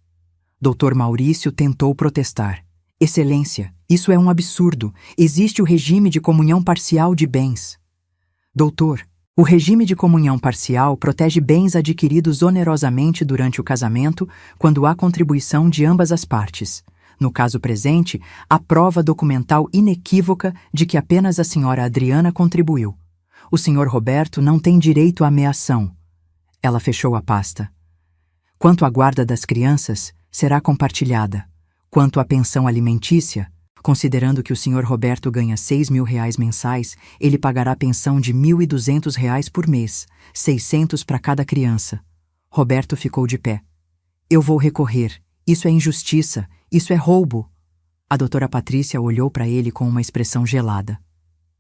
Dr. Maurício tentou protestar. Excelência, isso é um absurdo. Existe o regime de comunhão parcial de bens. Doutor, o regime de comunhão parcial protege bens adquiridos onerosamente durante o casamento quando há contribuição de ambas as partes. No caso presente, há prova documental inequívoca de que apenas a senhora Adriana contribuiu. O senhor Roberto não tem direito à meação. Ela fechou a pasta. Quanto à guarda das crianças, será compartilhada. Quanto à pensão alimentícia, considerando que o senhor Roberto ganha R$ 6 mil mensais, ele pagará pensão de R$ 1.200 por mês, 600 para cada criança. Roberto ficou de pé. Eu vou recorrer. Isso é injustiça. Isso é roubo. A doutora Patrícia olhou para ele com uma expressão gelada.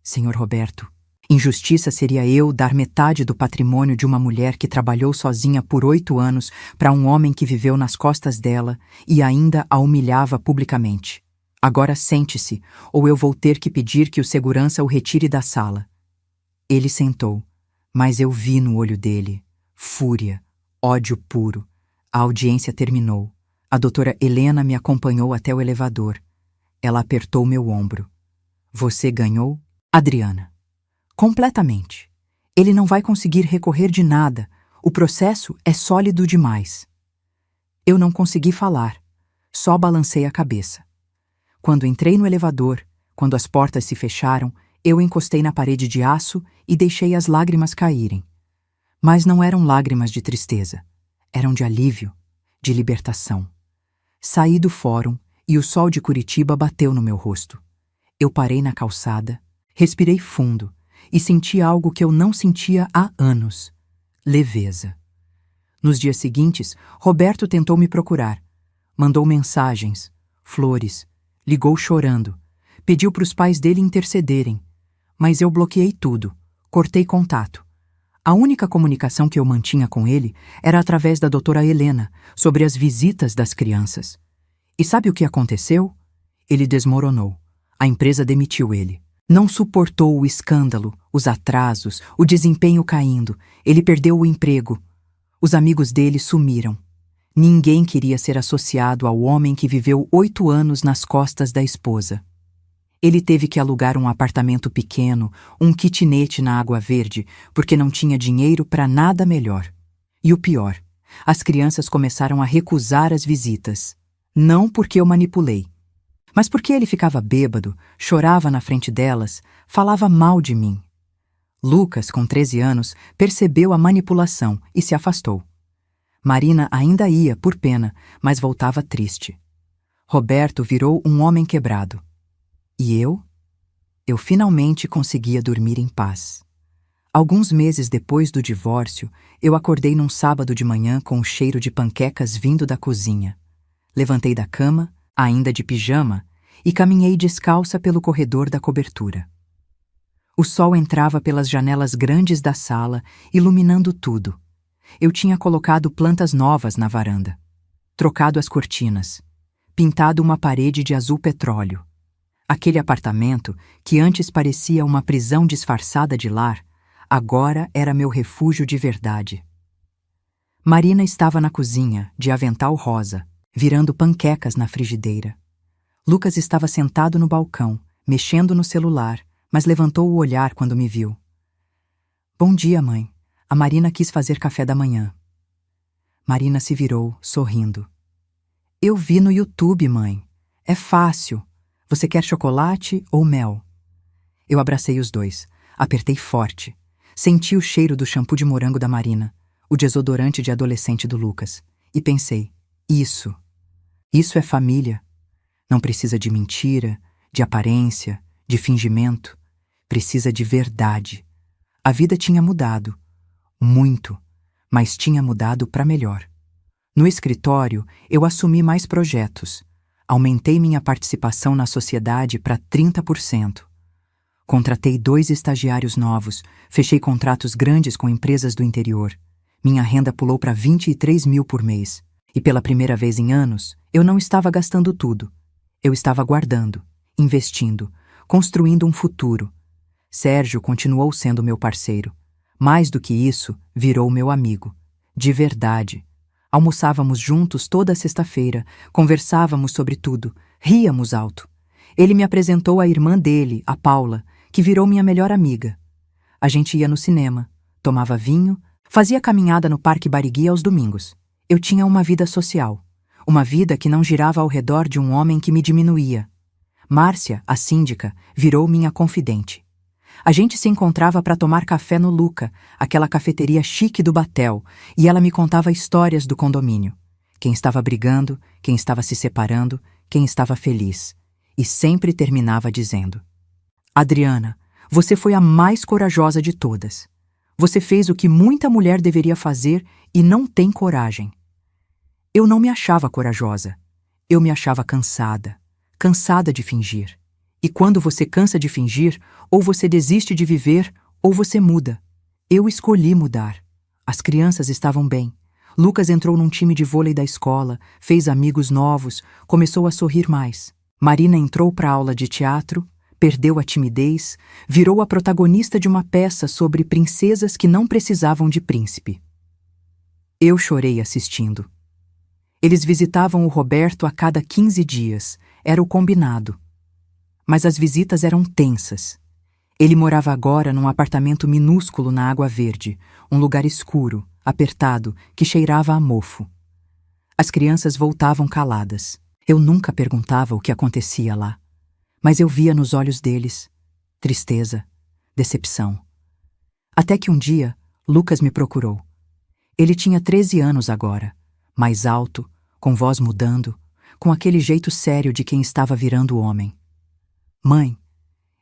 Senhor Roberto, injustiça seria eu dar metade do patrimônio de uma mulher que trabalhou sozinha por 8 anos para um homem que viveu nas costas dela e ainda a humilhava publicamente. Agora sente-se, ou eu vou ter que pedir que o segurança o retire da sala. Ele sentou, mas eu vi no olho dele fúria, ódio puro. A audiência terminou. A doutora Helena me acompanhou até o elevador. Ela apertou meu ombro. Você ganhou, Adriana? Completamente. Ele não vai conseguir recorrer de nada. O processo é sólido demais. Eu não consegui falar. Só balancei a cabeça. Quando entrei no elevador, quando as portas se fecharam, eu encostei na parede de aço e deixei as lágrimas caírem. Mas não eram lágrimas de tristeza. Eram de alívio, de libertação. Saí do fórum e o sol de Curitiba bateu no meu rosto. Eu parei na calçada, respirei fundo e senti algo que eu não sentia há anos: leveza. Nos dias seguintes, Roberto tentou me procurar. Mandou mensagens, flores, ligou chorando, pediu para os pais dele intercederem. Mas eu bloqueei tudo, cortei contato. A única comunicação que eu mantinha com ele era através da doutora Helena, sobre as visitas das crianças. E sabe o que aconteceu? Ele desmoronou. A empresa demitiu ele. Não suportou o escândalo, os atrasos, o desempenho caindo. Ele perdeu o emprego. Os amigos dele sumiram. Ninguém queria ser associado ao homem que viveu 8 anos nas costas da esposa. Ele teve que alugar um apartamento pequeno, um kitnet na Água Verde, porque não tinha dinheiro para nada melhor. E o pior, as crianças começaram a recusar as visitas. Não porque eu manipulei, mas porque ele ficava bêbado, chorava na frente delas, falava mal de mim. Lucas, com 13 anos, percebeu a manipulação e se afastou. Marina ainda ia, por pena, mas voltava triste. Roberto virou um homem quebrado. E eu? Eu finalmente conseguia dormir em paz. Alguns meses depois do divórcio, eu acordei num sábado de manhã com o cheiro de panquecas vindo da cozinha. Levantei da cama, ainda de pijama, e caminhei descalça pelo corredor da cobertura. O sol entrava pelas janelas grandes da sala, iluminando tudo. Eu tinha colocado plantas novas na varanda, trocado as cortinas, pintado uma parede de azul petróleo. Aquele apartamento, que antes parecia uma prisão disfarçada de lar, agora era meu refúgio de verdade. Marina estava na cozinha, de avental rosa, virando panquecas na frigideira. Lucas estava sentado no balcão, mexendo no celular, mas levantou o olhar quando me viu. Bom dia, mãe. A Marina quis fazer café da manhã. Marina se virou, sorrindo. Eu vi no YouTube, mãe. É fácil. Você quer chocolate ou mel? Eu abracei os dois, apertei forte. Senti o cheiro do shampoo de morango da Marina, o desodorante de adolescente do Lucas, e pensei, isso é família. Não precisa de mentira, de aparência, de fingimento. Precisa de verdade. A vida tinha mudado. muito, mas tinha mudado para melhor. No escritório, eu assumi mais projetos. Aumentei minha participação na sociedade para 30%. Contratei 2 estagiários novos, fechei contratos grandes com empresas do interior. Minha renda pulou para 23 mil por mês. E pela primeira vez em anos, eu não estava gastando tudo. Eu estava guardando, investindo, construindo um futuro. Sérgio continuou sendo meu parceiro. Mais do que isso, virou meu amigo. De verdade. Almoçávamos juntos toda sexta-feira, conversávamos sobre tudo, ríamos alto. Ele me apresentou a irmã dele, a Paula, que virou minha melhor amiga. A gente ia no cinema, tomava vinho, fazia caminhada no Parque Barigui aos domingos. Eu tinha uma vida social, uma vida que não girava ao redor de um homem que me diminuía. Márcia, a síndica, virou minha confidente. A gente se encontrava para tomar café no Luca, aquela cafeteria chique do Batel, e ela me contava histórias do condomínio. Quem estava brigando, quem estava se separando, quem estava feliz. E sempre terminava dizendo: Adriana, você foi a mais corajosa de todas. Você fez o que muita mulher deveria fazer e não tem coragem. Eu não me achava corajosa. Eu me achava cansada. Cansada de fingir. E quando você cansa de fingir, ou você desiste de viver, ou você muda. Eu escolhi mudar. As crianças estavam bem. Lucas entrou num time de vôlei da escola, fez amigos novos, começou a sorrir mais. Marina entrou para a aula de teatro, perdeu a timidez, virou a protagonista de uma peça sobre princesas que não precisavam de príncipe. Eu chorei assistindo. Eles visitavam o Roberto a cada 15 dias, era o combinado. Mas as visitas eram tensas. Ele morava agora num apartamento minúsculo na Água Verde, um lugar escuro, apertado, que cheirava a mofo. As crianças voltavam caladas. Eu nunca perguntava o que acontecia lá. Mas eu via nos olhos deles tristeza, decepção. Até que um dia, Lucas me procurou. Ele tinha 13 anos agora, mais alto, com voz mudando, com aquele jeito sério de quem estava virando homem. Mãe,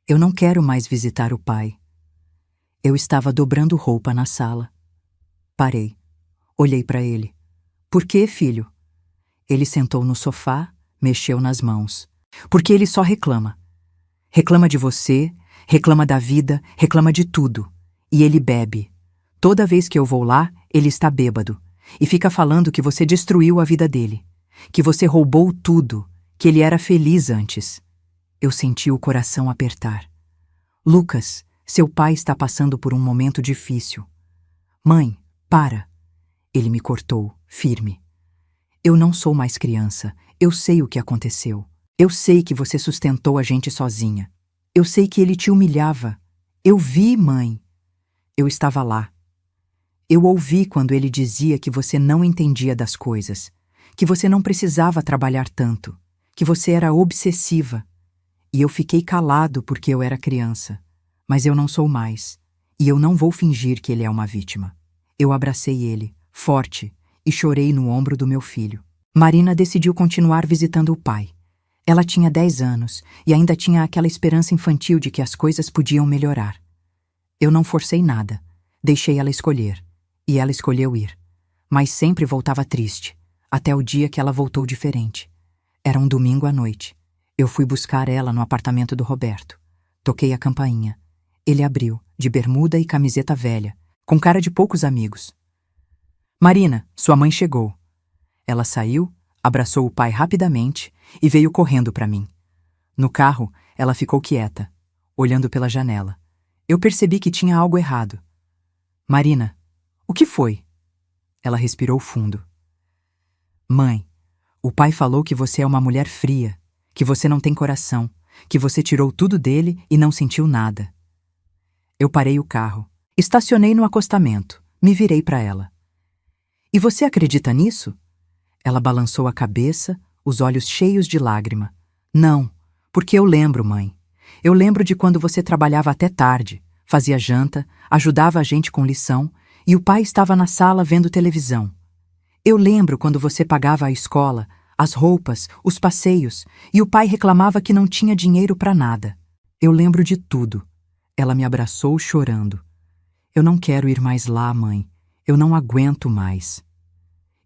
eu não quero mais visitar o pai. Eu estava dobrando roupa na sala. Parei. Olhei para ele. Por quê, filho? Ele sentou no sofá, mexeu nas mãos. Porque ele só reclama. Reclama de você, reclama da vida, reclama de tudo. E ele bebe. Toda vez que eu vou lá, ele está bêbado. E fica falando que você destruiu a vida dele. Que você roubou tudo, que ele era feliz antes. Eu senti o coração apertar. Lucas, seu pai está passando por um momento difícil. Mãe, para. Ele me cortou, firme. Eu não sou mais criança. Eu sei o que aconteceu. Eu sei que você sustentou a gente sozinha. Eu sei que ele te humilhava. Eu vi, mãe. Eu estava lá. Eu ouvi quando ele dizia que você não entendia das coisas, que você não precisava trabalhar tanto, que você era obsessiva. E eu fiquei calado porque eu era criança. Mas eu não sou mais. E eu não vou fingir que ele é uma vítima. Eu abracei ele, forte, e chorei no ombro do meu filho. Marina decidiu continuar visitando o pai. Ela tinha 10 anos e ainda tinha aquela esperança infantil de que as coisas podiam melhorar. Eu não forcei nada. Deixei ela escolher. E ela escolheu ir. Mas sempre voltava triste, até o dia que ela voltou diferente. Era um domingo à noite. Eu fui buscar ela no apartamento do Roberto. Toquei a campainha. Ele abriu, de bermuda e camiseta velha, com cara de poucos amigos. Marina, sua mãe chegou. Ela saiu, abraçou o pai rapidamente e veio correndo para mim. No carro, ela ficou quieta, olhando pela janela. Eu percebi que tinha algo errado. Marina, o que foi? Ela respirou fundo. Mãe, o pai falou que você é uma mulher fria, que você não tem coração, que você tirou tudo dele e não sentiu nada. Eu parei o carro, estacionei no acostamento, me virei para ela. E você acredita nisso? Ela balançou a cabeça, os olhos cheios de lágrima. Não, porque eu lembro, mãe. Eu lembro de quando você trabalhava até tarde, fazia janta, ajudava a gente com lição, e o pai estava na sala vendo televisão. Eu lembro quando você pagava a escola, as roupas, os passeios, e o pai reclamava que não tinha dinheiro para nada. Eu lembro de tudo. Ela me abraçou chorando. Eu não quero ir mais lá, mãe. Eu não aguento mais.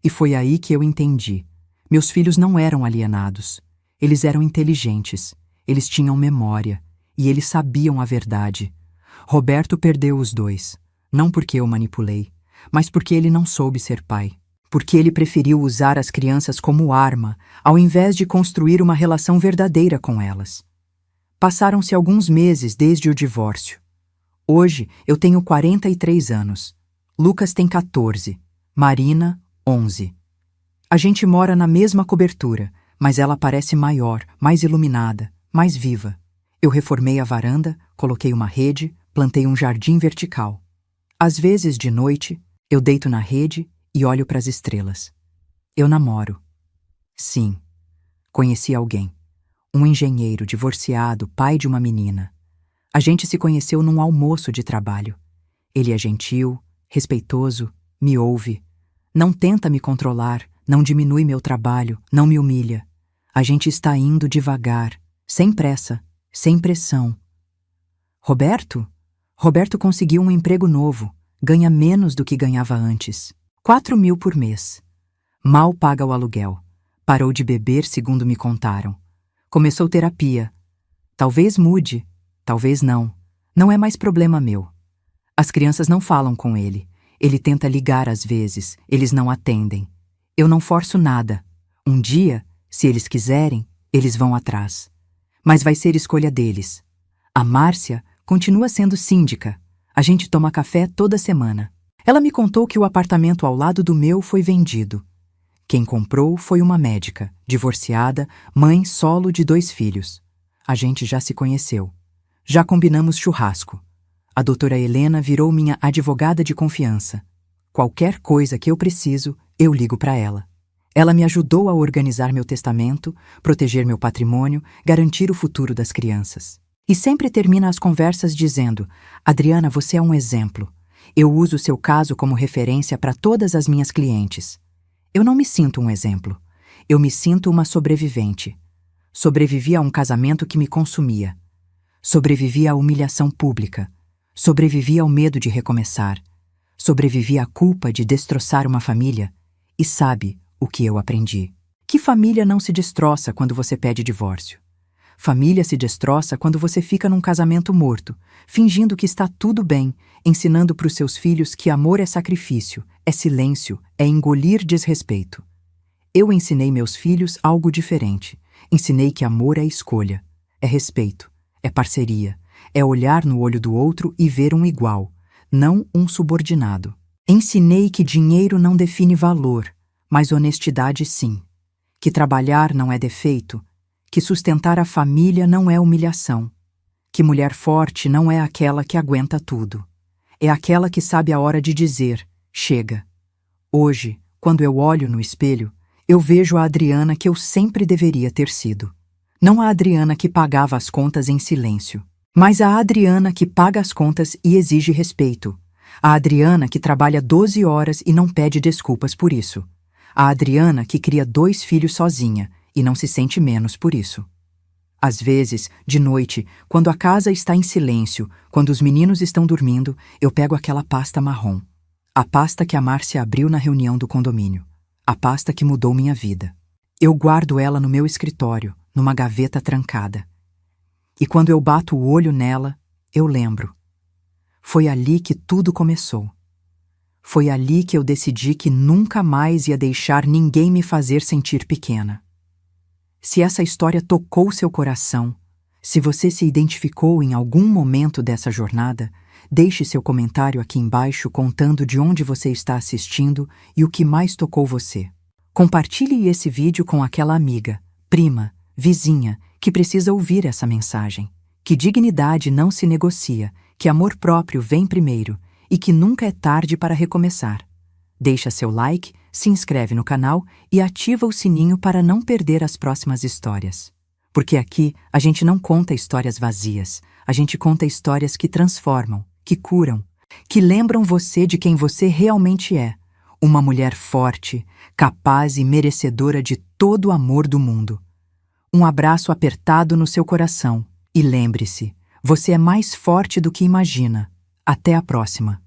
E foi aí que eu entendi. Meus filhos não eram alienados. Eles eram inteligentes. Eles tinham memória. E eles sabiam a verdade. Roberto perdeu os dois. Não porque eu manipulei, mas porque ele não soube ser pai. Porque ele preferiu usar as crianças como arma, ao invés de construir uma relação verdadeira com elas. Passaram-se alguns meses desde o divórcio. Hoje eu tenho 43 anos. Lucas tem 14. Marina, 11. A gente mora na mesma cobertura, mas ela parece maior, mais iluminada, mais viva. Eu reformei a varanda, coloquei uma rede, plantei um jardim vertical. Às vezes, de noite, eu deito na rede e olho para as estrelas. Eu namoro. Sim, conheci alguém. Um engenheiro divorciado, pai de uma menina. A gente se conheceu num almoço de trabalho. Ele é gentil, respeitoso, me ouve. Não tenta me controlar, não diminui meu trabalho, não me humilha. A gente está indo devagar, sem pressa, sem pressão. Roberto? Roberto conseguiu um emprego novo, ganha menos do que ganhava antes. 4.000 por mês. Mal paga o aluguel. Parou de beber, segundo me contaram. Começou terapia. Talvez mude, talvez não. Não é mais problema meu. As crianças não falam com ele. Ele tenta ligar às vezes, eles não atendem. Eu não forço nada. Um dia, se eles quiserem, eles vão atrás. Mas vai ser escolha deles. A Márcia continua sendo síndica. A gente toma café toda semana. Ela me contou que o apartamento ao lado do meu foi vendido. Quem comprou foi uma médica, divorciada, mãe solo de 2 filhos. A gente já se conheceu. Já combinamos churrasco. A doutora Helena virou minha advogada de confiança. Qualquer coisa que eu preciso, eu ligo para ela. Ela me ajudou a organizar meu testamento, proteger meu patrimônio, garantir o futuro das crianças. E sempre termina as conversas dizendo: Adriana, você é um exemplo. Eu uso seu caso como referência para todas as minhas clientes. Eu não me sinto um exemplo. Eu me sinto uma sobrevivente. Sobrevivi a um casamento que me consumia. Sobrevivi à humilhação pública. Sobrevivi ao medo de recomeçar. Sobrevivi à culpa de destroçar uma família. E sabe o que eu aprendi? Que família não se destroça quando você pede divórcio? Família se destroça quando você fica num casamento morto, fingindo que está tudo bem, ensinando para os seus filhos que amor é sacrifício, é silêncio, é engolir desrespeito. Eu ensinei meus filhos algo diferente. Ensinei que amor é escolha, é respeito, é parceria, é olhar no olho do outro e ver um igual, não um subordinado. Ensinei que dinheiro não define valor, mas honestidade sim. Que trabalhar não é defeito, que sustentar a família não é humilhação, que mulher forte não é aquela que aguenta tudo. É aquela que sabe a hora de dizer, chega. Hoje, quando eu olho no espelho, eu vejo a Adriana que eu sempre deveria ter sido. Não a Adriana que pagava as contas em silêncio, mas a Adriana que paga as contas e exige respeito. A Adriana que trabalha 12 horas e não pede desculpas por isso. A Adriana que cria 2 filhos sozinha e não se sente menos por isso. Às vezes, de noite, quando a casa está em silêncio, quando os meninos estão dormindo, eu pego aquela pasta marrom. A pasta que a Márcia abriu na reunião do condomínio. A pasta que mudou minha vida. Eu guardo ela no meu escritório, numa gaveta trancada. E quando eu bato o olho nela, eu lembro. Foi ali que tudo começou. Foi ali que eu decidi que nunca mais ia deixar ninguém me fazer sentir pequena. Se essa história tocou seu coração, se você se identificou em algum momento dessa jornada, deixe seu comentário aqui embaixo contando de onde você está assistindo e o que mais tocou você. Compartilhe esse vídeo com aquela amiga, prima, vizinha, que precisa ouvir essa mensagem. Que dignidade não se negocia, que amor próprio vem primeiro e que nunca é tarde para recomeçar. Deixa seu like, se inscreve no canal e ativa o sininho para não perder as próximas histórias. Porque aqui a gente não conta histórias vazias, a gente conta histórias que transformam, que curam, que lembram você de quem você realmente é. Uma mulher forte, capaz e merecedora de todo o amor do mundo. Um abraço apertado no seu coração. E lembre-se, você é mais forte do que imagina. Até a próxima.